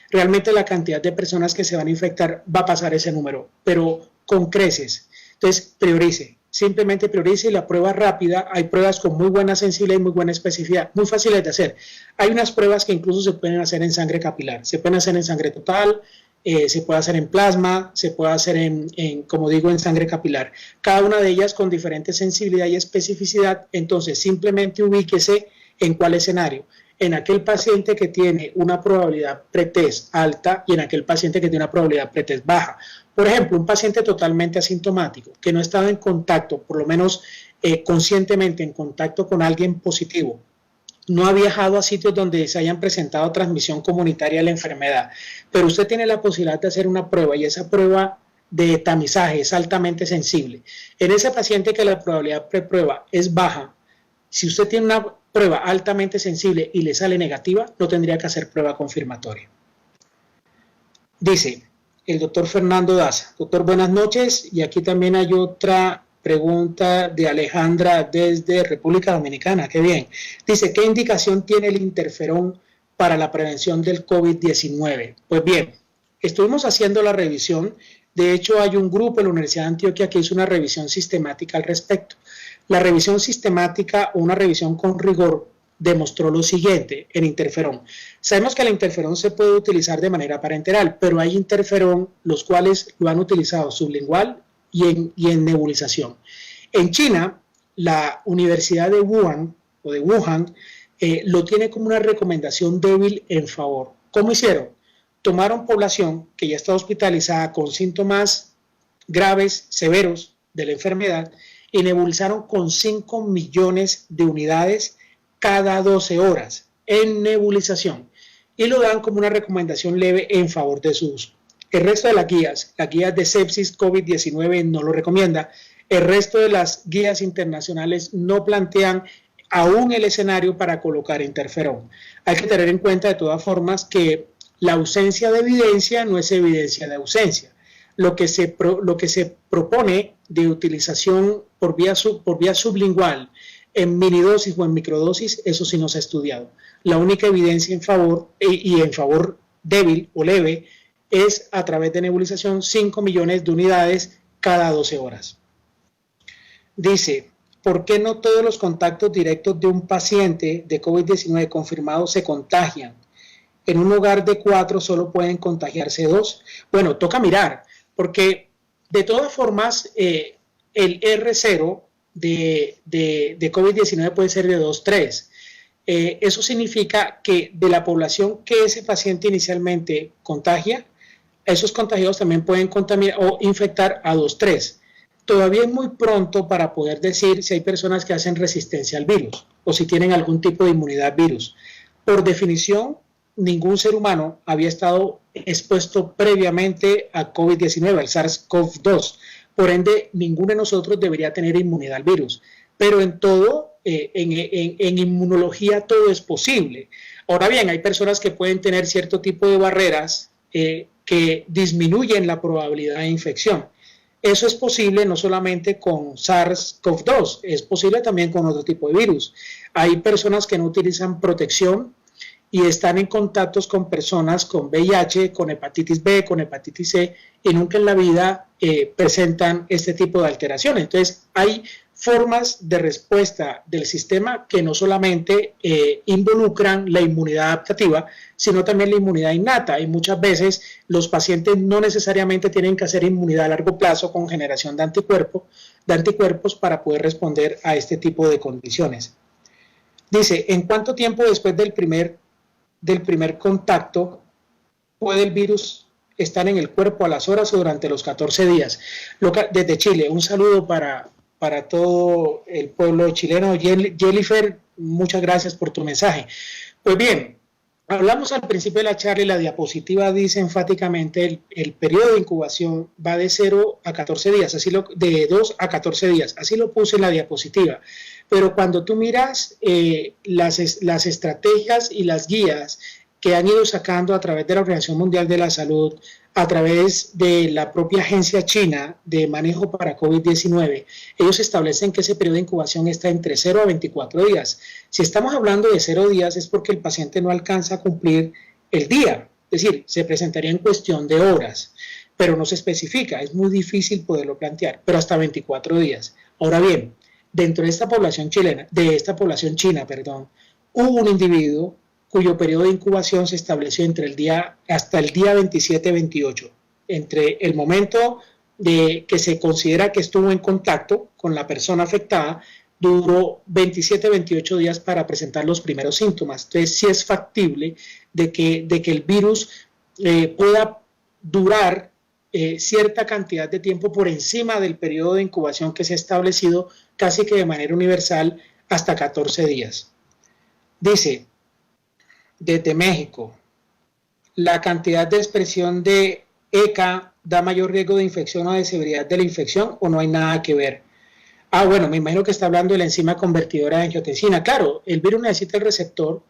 Realmente la cantidad de personas que se van a infectar va a pasar ese número, pero con creces. Entonces, priorice, simplemente priorice y la prueba rápida. Hay pruebas con muy buena sensibilidad y muy buena especificidad, muy fáciles de hacer. Hay unas pruebas que incluso se pueden hacer en sangre capilar, se pueden hacer en sangre total, se puede hacer en plasma, se puede hacer como digo, en sangre capilar. Cada una de ellas con diferente sensibilidad y especificidad. Entonces, simplemente ubíquese en cuál escenario. En aquel paciente que tiene una probabilidad pretest alta y en aquel paciente que tiene una probabilidad pretest baja. Por ejemplo, un paciente totalmente asintomático, que no ha estado en contacto, por lo menos conscientemente en contacto con alguien positivo, no ha viajado a sitios donde se hayan presentado transmisión comunitaria de la enfermedad, pero usted tiene la posibilidad de hacer una prueba y esa prueba de tamizaje es altamente sensible. En ese paciente que la probabilidad preprueba es baja, si usted tiene una prueba altamente sensible y le sale negativa, no tendría que hacer prueba confirmatoria. Dice el doctor Fernando Daza. Doctor, buenas noches. Y aquí también hay otra pregunta de Alejandra desde República Dominicana. Qué bien. Dice, ¿qué indicación tiene el interferón para la prevención del COVID-19? Pues bien, estuvimos haciendo la revisión. De hecho, hay un grupo en la Universidad de Antioquia que hizo una revisión sistemática al respecto. La revisión sistemática o una revisión con rigor demostró lo siguiente en interferón. Sabemos que el interferón se puede utilizar de manera parenteral, pero hay interferón los cuales lo han utilizado sublingual y en nebulización. En China, la Universidad de Wuhan lo tiene como una recomendación débil en favor. ¿Cómo hicieron? Tomaron población que ya está hospitalizada con síntomas graves, severos de la enfermedad y nebulizaron con 5 millones de unidades cada 12 horas en nebulización y lo dan como una recomendación leve en favor de su uso. El resto de las guías de sepsis COVID-19 no lo recomienda. El resto de las guías internacionales no plantean aún el escenario para colocar interferón. Hay que tener en cuenta de todas formas que la ausencia de evidencia no es evidencia de ausencia. Lo que se propone de utilización por vía sublingual en minidosis o en microdosis, eso sí no se ha estudiado. La única evidencia en favor y en favor débil o leve es a través de nebulización 5 millones de unidades cada 12 horas. Dice, ¿por qué no todos los contactos directos de un paciente de COVID-19 confirmado se contagian? En un hogar de 4 solo pueden contagiarse 2. Bueno, toca mirar, porque de todas formas el R0 de COVID-19 puede ser de 2-3. Eso significa que de la población que ese paciente inicialmente contagia, esos contagiados también pueden contaminar o infectar a 2-3. Todavía es muy pronto para poder decir si hay personas que hacen resistencia al virus o si tienen algún tipo de inmunidad al virus. Por definición, ningún ser humano había estado expuesto previamente a COVID-19, al SARS-CoV-2. Por ende, ninguno de nosotros debería tener inmunidad al virus. Pero en todo, en inmunología todo es posible. Ahora bien, hay personas que pueden tener cierto tipo de barreras que disminuyen la probabilidad de infección. Eso es posible no solamente con SARS-CoV-2, es posible también con otro tipo de virus. Hay personas que no utilizan protección y están en contactos con personas con VIH, con hepatitis B, con hepatitis C, y nunca en la vida presentan este tipo de alteraciones. Entonces, hay formas de respuesta del sistema que no solamente involucran la inmunidad adaptativa, sino también la inmunidad innata. Y muchas veces los pacientes no necesariamente tienen que hacer inmunidad a largo plazo con generación de anticuerpos para poder responder a este tipo de condiciones. Dice, ¿en cuánto tiempo después del primer contacto puede el virus están en el cuerpo a las horas o durante los 14 días. Desde Chile, un saludo para todo el pueblo chileno. Jennifer, muchas gracias por tu mensaje. Pues bien, hablamos al principio de la charla y la diapositiva dice enfáticamente el periodo de incubación va de 0 a 14 días, de 2 a 14 días, así lo puse en la diapositiva. Pero cuando tú miras las estrategias y las guías que han ido sacando a través de la Organización Mundial de la Salud, a través de la propia agencia china de manejo para COVID-19, ellos establecen que ese periodo de incubación está entre 0 a 24 días. Si estamos hablando de 0 días es porque el paciente no alcanza a cumplir el día, es decir, se presentaría en cuestión de horas, pero no se especifica, es muy difícil poderlo plantear, pero hasta 24 días. Ahora bien, dentro de esta población china, hubo un individuo cuyo periodo de incubación se estableció hasta el día 27-28, entre el momento de que se considera que estuvo en contacto con la persona afectada, duró 27-28 días para presentar los primeros síntomas. Entonces, sí es factible de que el virus pueda durar cierta cantidad de tiempo por encima del periodo de incubación que se ha establecido casi que de manera universal hasta 14 días. Dice, desde México, la cantidad de expresión de ECA da mayor riesgo de infección o de severidad de la infección o no hay nada que ver. Bueno, me imagino que está hablando de la enzima convertidora de angiotensina. Claro, el virus necesita el receptor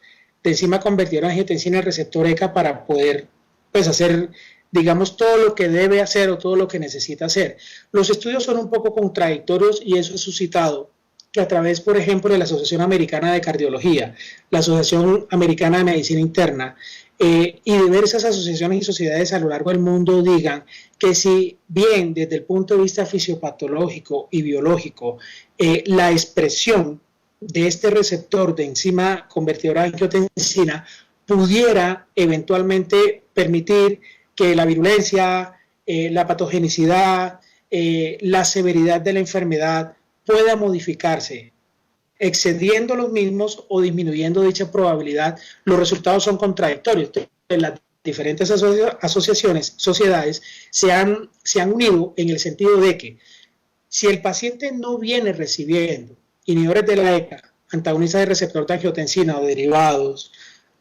de enzima convertidora de angiotensina, el receptor ECA, para poder hacer, digamos, todo lo que debe hacer o todo lo que necesita hacer. Los estudios son un poco contradictorios y eso ha suscitado que a través, por ejemplo, de la Asociación Americana de Cardiología, la Asociación Americana de Medicina Interna y diversas asociaciones y sociedades a lo largo del mundo digan que si bien desde el punto de vista fisiopatológico y biológico la expresión de este receptor de enzima convertidora de angiotensina pudiera eventualmente permitir que la virulencia, la patogenicidad, la severidad de la enfermedad pueda modificarse, excediendo los mismos o disminuyendo dicha probabilidad, los resultados son contradictorios. Entonces, las diferentes asociaciones, sociedades, se han unido en el sentido de que si el paciente no viene recibiendo inhibidores de la ECA, antagonistas de receptor de angiotensina o derivados,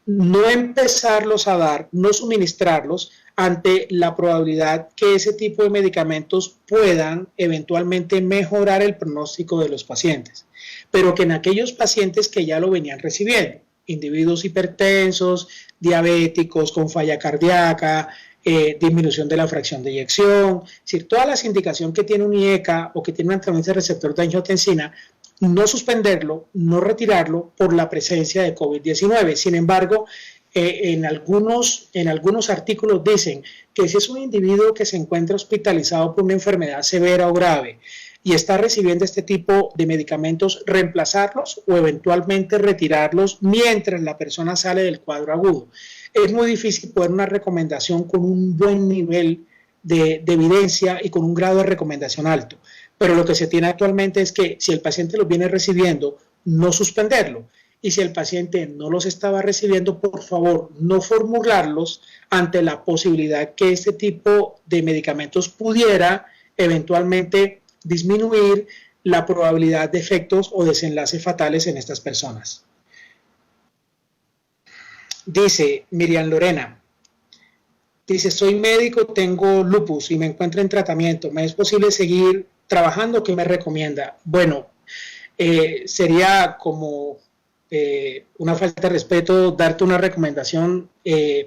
no empezarlos a dar, no suministrarlos ante la probabilidad que ese tipo de medicamentos puedan eventualmente mejorar el pronóstico de los pacientes, pero que en aquellos pacientes que ya lo venían recibiendo, individuos hipertensos, diabéticos, con falla cardíaca, disminución de la fracción de eyección, es decir, todas las indicaciones que tiene un IECA o que tiene un antagonista de receptor de angiotensina, no suspenderlo, no retirarlo por la presencia de COVID-19. Sin embargo, en algunos artículos dicen que si es un individuo que se encuentra hospitalizado por una enfermedad severa o grave y está recibiendo este tipo de medicamentos, reemplazarlos o eventualmente retirarlos mientras la persona sale del cuadro agudo. Es muy difícil poner una recomendación con un buen nivel de evidencia y con un grado de recomendación alto. Pero lo que se tiene actualmente es que si el paciente los viene recibiendo, no suspenderlo. Y si el paciente no los estaba recibiendo, por favor, no formularlos ante la posibilidad que este tipo de medicamentos pudiera eventualmente disminuir la probabilidad de efectos o desenlaces fatales en estas personas. Dice Miriam Lorena, dice, soy médico, tengo lupus y me encuentro en tratamiento. ¿Me es posible seguir trabajando? ¿Qué me recomienda? Bueno, sería como una falta de respeto darte una recomendación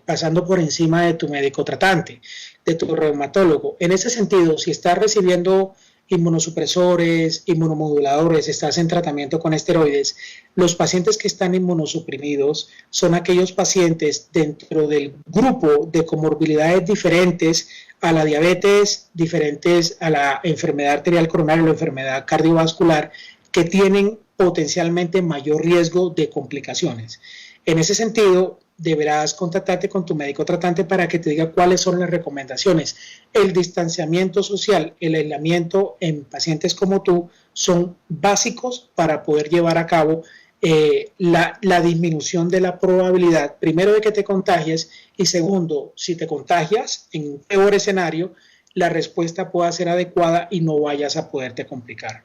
pasando por encima de tu médico tratante, de tu reumatólogo. En ese sentido, si estás recibiendo inmunosupresores, inmunomoduladores, estás en tratamiento con esteroides, los pacientes que están inmunosuprimidos son aquellos pacientes dentro del grupo de comorbilidades diferentes a la diabetes, diferentes a la enfermedad arterial coronaria o la enfermedad cardiovascular, que tienen potencialmente mayor riesgo de complicaciones. En ese sentido, deberás contactarte con tu médico tratante para que te diga cuáles son las recomendaciones. El distanciamiento social, el aislamiento en pacientes como tú son básicos para poder llevar a cabo la disminución de la probabilidad, primero, de que te contagies, y segundo, si te contagias en un peor escenario, la respuesta pueda ser adecuada y no vayas a poderte complicar.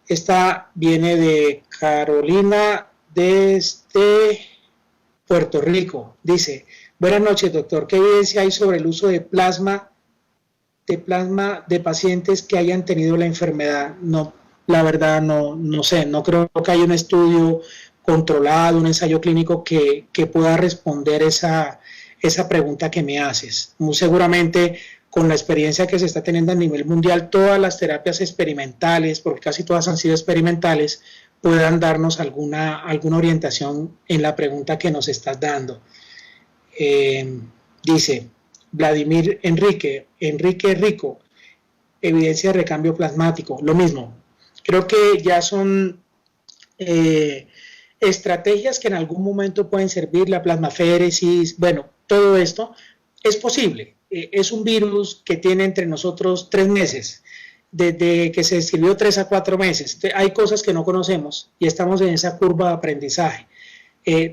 Esta viene de Carolina desde Puerto Rico. Dice: buenas noches, doctor. ¿Qué evidencia hay sobre el uso de plasma de pacientes que hayan tenido la enfermedad? No, la verdad no sé, no creo que haya un estudio controlado, un ensayo clínico que pueda responder esa pregunta que me haces. Muy seguramente, con la experiencia que se está teniendo a nivel mundial, todas las terapias experimentales, porque casi todas han sido experimentales, puedan darnos alguna orientación en la pregunta que nos estás dando. Dice Vladimir Enrique Rico: evidencia de recambio plasmático. Lo mismo, creo que ya son estrategias que en algún momento pueden servir, la plasmaféresis, bueno, todo esto es posible. Es un virus que tiene entre nosotros 3 meses, desde que se describió 3 a 4 meses. Hay cosas que no conocemos y estamos en esa curva de aprendizaje.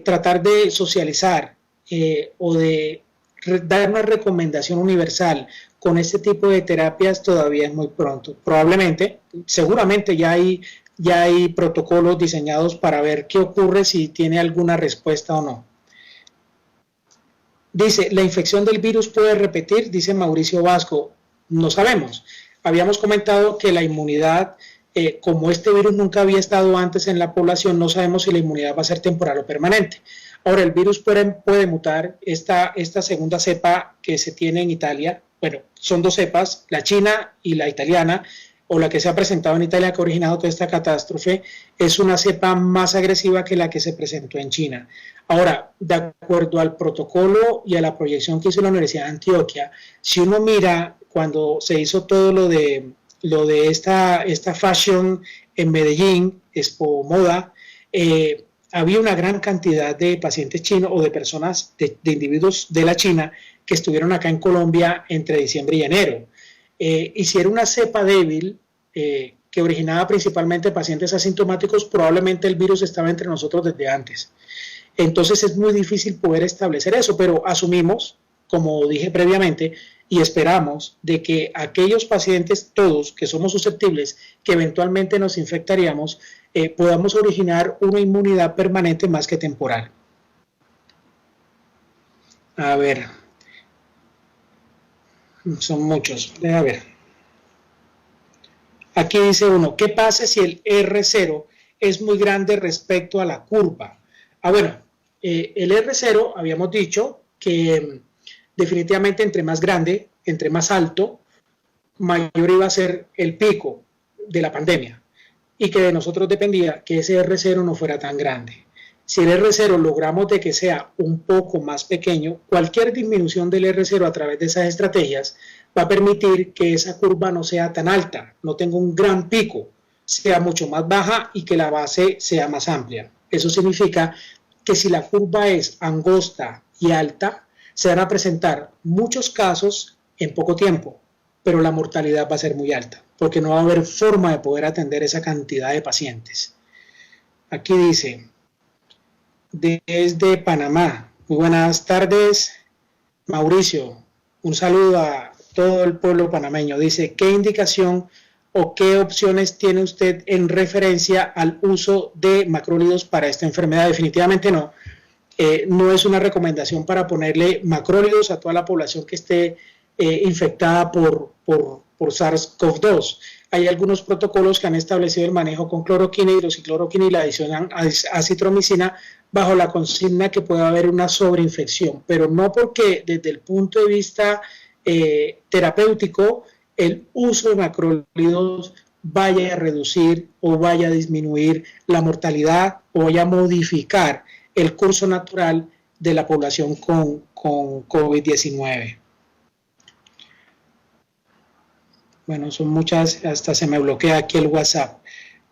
Tratar de socializar o de dar una recomendación universal con este tipo de terapias todavía es muy pronto. Probablemente, seguramente ya hay protocolos diseñados para ver qué ocurre, si tiene alguna respuesta o no. Dice: ¿la infección del virus puede repetir? Dice Mauricio Vasco. No sabemos. Habíamos comentado que la inmunidad, como este virus nunca había estado antes en la población, no sabemos si la inmunidad va a ser temporal o permanente. Ahora, el virus puede mutar. Esta segunda cepa que se tiene en Italia, bueno, son 2 cepas, la china y la italiana, o la que se ha presentado en Italia, que ha originado toda esta catástrofe, es una cepa más agresiva que la que se presentó en China. Ahora, de acuerdo al protocolo y a la proyección que hizo la Universidad de Antioquia, si uno mira cuando se hizo todo lo de esta fashion en Medellín, Expo Moda, había una gran cantidad de pacientes chinos o de personas, de individuos de la China que estuvieron acá en Colombia entre diciembre y enero. Y si era una cepa débil que originaba principalmente pacientes asintomáticos, probablemente el virus estaba entre nosotros desde antes. Entonces es muy difícil poder establecer eso, pero asumimos, como dije previamente, y esperamos de que aquellos pacientes, todos que somos susceptibles, que eventualmente nos infectaríamos, podamos originar una inmunidad permanente más que temporal. A ver, son muchos. A ver, aquí dice uno: ¿qué pasa si el R0 es muy grande respecto a la curva? Bueno, el R0 habíamos dicho que definitivamente entre más grande, entre más alto, mayor iba a ser el pico de la pandemia, y que de nosotros dependía que ese R0 no fuera tan grande. Si el R0 logramos de que sea un poco más pequeño, cualquier disminución del R0 a través de esas estrategias va a permitir que esa curva no sea tan alta, no tenga un gran pico, sea mucho más baja y que la base sea más amplia. Eso significa que si la curva es angosta y alta, se van a presentar muchos casos en poco tiempo, pero la mortalidad va a ser muy alta, porque no va a haber forma de poder atender esa cantidad de pacientes. Aquí dice: desde Panamá, muy buenas tardes, Mauricio, un saludo a todo el pueblo panameño. Dice: ¿qué indicación o qué opciones tiene usted en referencia al uso de macrólidos para esta enfermedad? Definitivamente no. No es una recomendación para ponerle macrólidos a toda la población que esté infectada por SARS-CoV-2. Hay algunos protocolos que han establecido el manejo con cloroquina, hidroxicloroquina y la adición a acitromicina bajo la consigna que puede haber una sobreinfección, pero no porque desde el punto de vista terapéutico el uso de macrólidos vaya a reducir o vaya a disminuir la mortalidad o vaya a modificar el curso natural de la población con COVID-19. Bueno, son muchas, hasta se me bloquea aquí el WhatsApp.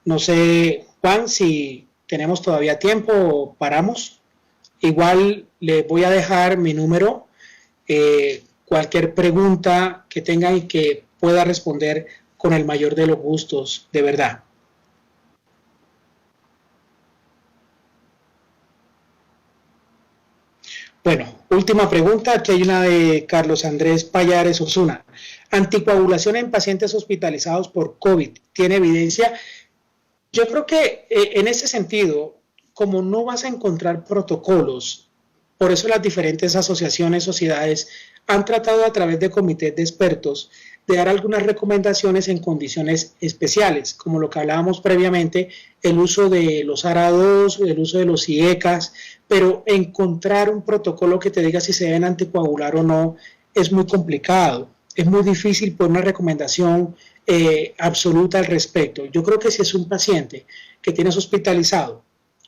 No sé, Juan, si tenemos todavía tiempo o paramos. Igual le voy a dejar mi número, cualquier pregunta que tengan y que pueda responder con el mayor de los gustos, de verdad. Bueno, última pregunta, aquí hay una de Carlos Andrés Payares Osuna. ¿Anticoagulación en pacientes hospitalizados por COVID tiene evidencia? Yo creo que en ese sentido, como no vas a encontrar protocolos, por eso las diferentes asociaciones, sociedades han tratado a través de comités de expertos de dar algunas recomendaciones en condiciones especiales, como lo que hablábamos previamente, el uso de los ARA2, el uso de los IECAS, pero encontrar un protocolo que te diga si se deben anticoagular o no es muy complicado, es muy difícil por una recomendación absoluta al respecto. Yo creo que si es un paciente que tienes hospitalizado,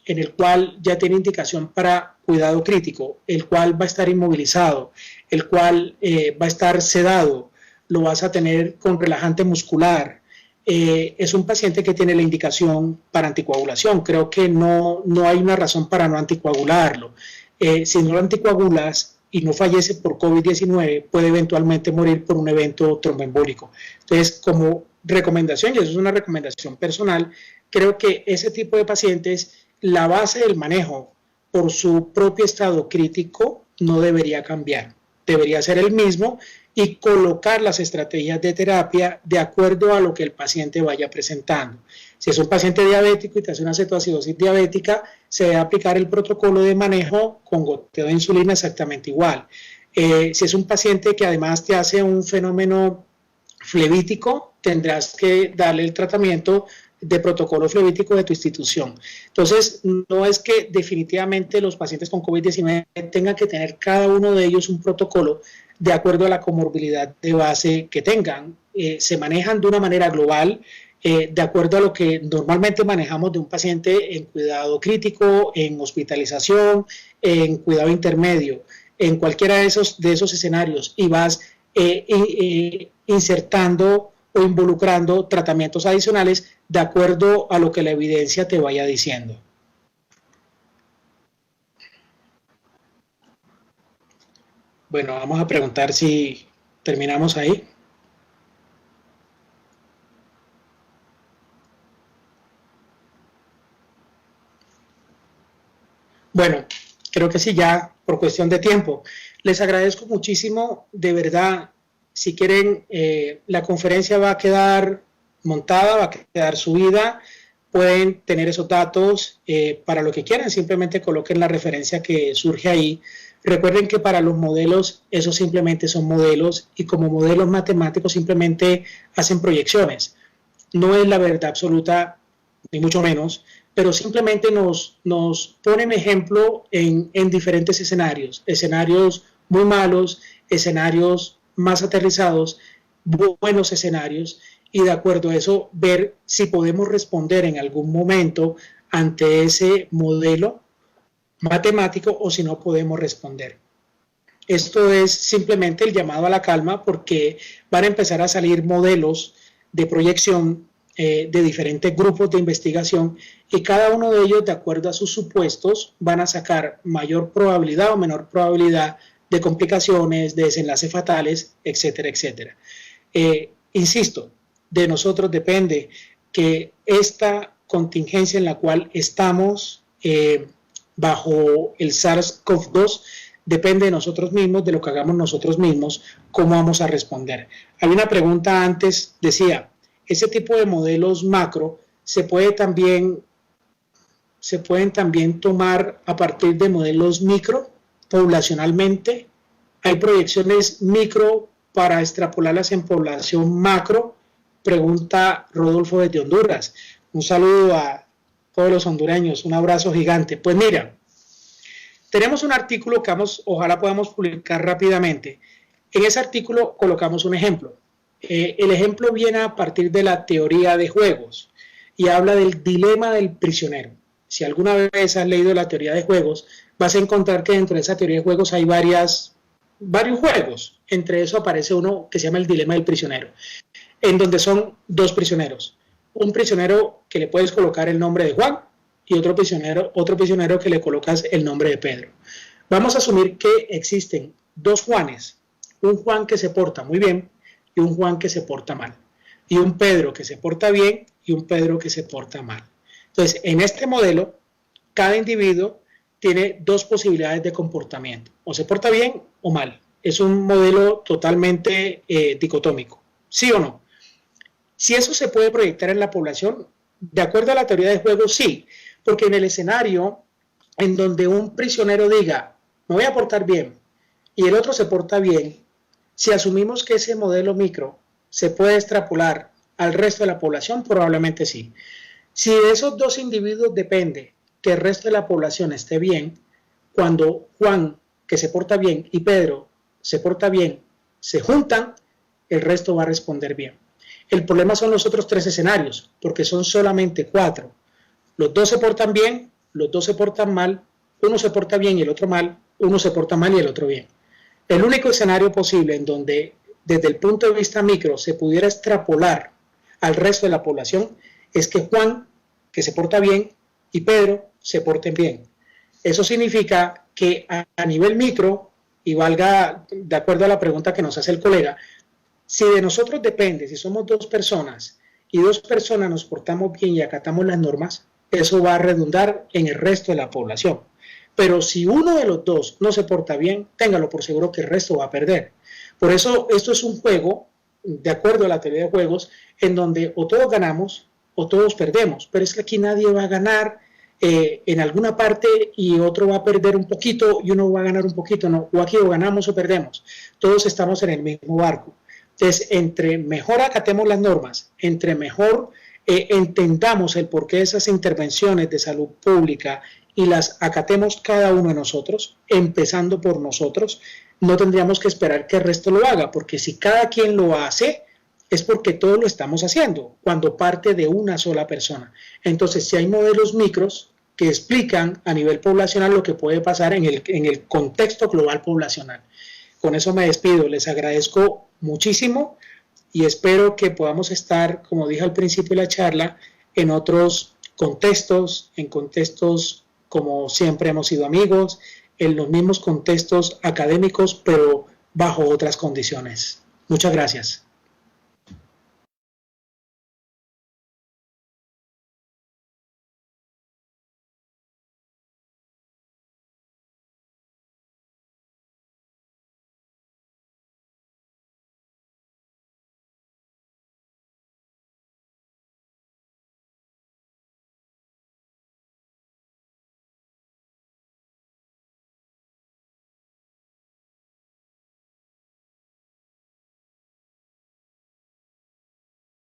en el cual ya tiene indicación para cuidado crítico, el cual va a estar inmovilizado, el cual va a estar sedado, lo vas a tener con relajante muscular, es un paciente que tiene la indicación para anticoagulación. Creo que no hay una razón para no anticoagularlo. Si no lo anticoagulas y no fallece por COVID-19, puede eventualmente morir por un evento tromboembólico. Entonces, como recomendación, y eso es una recomendación personal, creo que ese tipo de pacientes, la base del manejo por su propio estado crítico no debería cambiar, debería ser el mismo y colocar las estrategias de terapia de acuerdo a lo que el paciente vaya presentando. Si es un paciente diabético y te hace una cetoacidosis diabética, se debe aplicar el protocolo de manejo con goteo de insulina exactamente igual. Si es un paciente que además te hace un fenómeno flevítico, tendrás que darle el tratamiento de protocolo flevítico de tu institución. Entonces, no es que definitivamente los pacientes con COVID-19 tengan que tener cada uno de ellos un protocolo de acuerdo a la comorbilidad de base que tengan. Se manejan de una manera global, de acuerdo a lo que normalmente manejamos de un paciente en cuidado crítico, en hospitalización, en cuidado intermedio, en cualquiera de esos escenarios, y vas insertando o involucrando tratamientos adicionales de acuerdo a lo que la evidencia te vaya diciendo. Bueno, vamos a preguntar si terminamos ahí. Bueno, creo que sí, ya por cuestión de tiempo. Les agradezco muchísimo, de verdad. Si quieren, la conferencia va a quedar montada, va a quedar subida. Pueden tener esos datos para lo que quieran, simplemente coloquen la referencia que surge ahí. Recuerden que para los modelos, esos simplemente son modelos, y como modelos matemáticos simplemente hacen proyecciones. No es la verdad absoluta, ni mucho menos, pero simplemente nos ponen ejemplo en diferentes escenarios muy malos, escenarios más aterrizados, buenos escenarios, y de acuerdo a eso ver si podemos responder en algún momento ante ese modelo matemático o si no podemos responder. Esto es simplemente el llamado a la calma, porque van a empezar a salir modelos de proyección de diferentes grupos de investigación, y cada uno de ellos, de acuerdo a sus supuestos, van a sacar mayor probabilidad o menor probabilidad de complicaciones, de desenlaces fatales, etcétera, etcétera. Insisto, de nosotros depende que esta contingencia en la cual estamos bajo el SARS-CoV-2 depende de nosotros mismos, de lo que hagamos nosotros mismos, cómo vamos a responder. Hay una pregunta antes, decía, ese tipo de modelos macro se pueden también tomar a partir de modelos micro, poblacionalmente. Hay proyecciones micro para extrapolarlas en población macro, pregunta Rodolfo desde Honduras. Un saludo a todos los hondureños, un abrazo gigante. Pues mira, tenemos un artículo que ojalá podamos publicar rápidamente. En ese artículo colocamos un ejemplo. El ejemplo viene a partir de la teoría de juegos y habla del dilema del prisionero. Si alguna vez has leído la teoría de juegos, vas a encontrar que dentro de esa teoría de juegos hay varios juegos. Entre eso aparece uno que se llama el dilema del prisionero, en donde son dos prisioneros. Un prisionero que le puedes colocar el nombre de Juan y otro prisionero que le colocas el nombre de Pedro. Vamos a asumir que existen dos Juanes, un Juan que se porta muy bien y un Juan que se porta mal, y un Pedro que se porta bien y un Pedro que se porta mal. Entonces, en este modelo, cada individuo tiene dos posibilidades de comportamiento, o se porta bien o mal. Es un modelo totalmente dicotómico, ¿sí o no? Si eso se puede proyectar en la población, de acuerdo a la teoría de juego, sí, porque en el escenario en donde un prisionero diga, me voy a portar bien, y el otro se porta bien, si asumimos que ese modelo micro se puede extrapolar al resto de la población, probablemente sí. Si de esos dos individuos depende que el resto de la población esté bien, cuando Juan, que se porta bien, y Pedro, se porta bien, se juntan, el resto va a responder bien. El problema son los otros tres escenarios, porque son solamente 4. Los dos se portan bien, los dos se portan mal, uno se porta bien y el otro mal, uno se porta mal y el otro bien. El único escenario posible en donde, desde el punto de vista micro, se pudiera extrapolar al resto de la población es que Juan, que se porta bien, y Pedro se porten bien. Eso significa que a nivel micro, y valga de acuerdo a la pregunta que nos hace el colega, si de nosotros depende, si somos 2 personas y 2 personas nos portamos bien y acatamos las normas, eso va a redundar en el resto de la población. Pero si uno de los dos no se porta bien, téngalo por seguro que el resto va a perder. Por eso esto es un juego, de acuerdo a la teoría de juegos, en donde o todos ganamos o todos perdemos. Pero es que aquí nadie va a ganar en alguna parte y otro va a perder un poquito y uno va a ganar un poquito. No, o aquí o ganamos o perdemos. Todos estamos en el mismo barco. Entonces, entre mejor acatemos las normas, entre mejor entendamos el porqué de esas intervenciones de salud pública y las acatemos cada uno de nosotros, empezando por nosotros, no tendríamos que esperar que el resto lo haga, porque si cada quien lo hace, es porque todos lo estamos haciendo, cuando parte de una sola persona. Entonces, si hay modelos micros que explican a nivel poblacional lo que puede pasar en el contexto global poblacional. Con eso me despido, les agradezco muchísimo y espero que podamos estar, como dije al principio de la charla, en otros contextos, en contextos como siempre hemos sido amigos, en los mismos contextos académicos, pero bajo otras condiciones. Muchas gracias.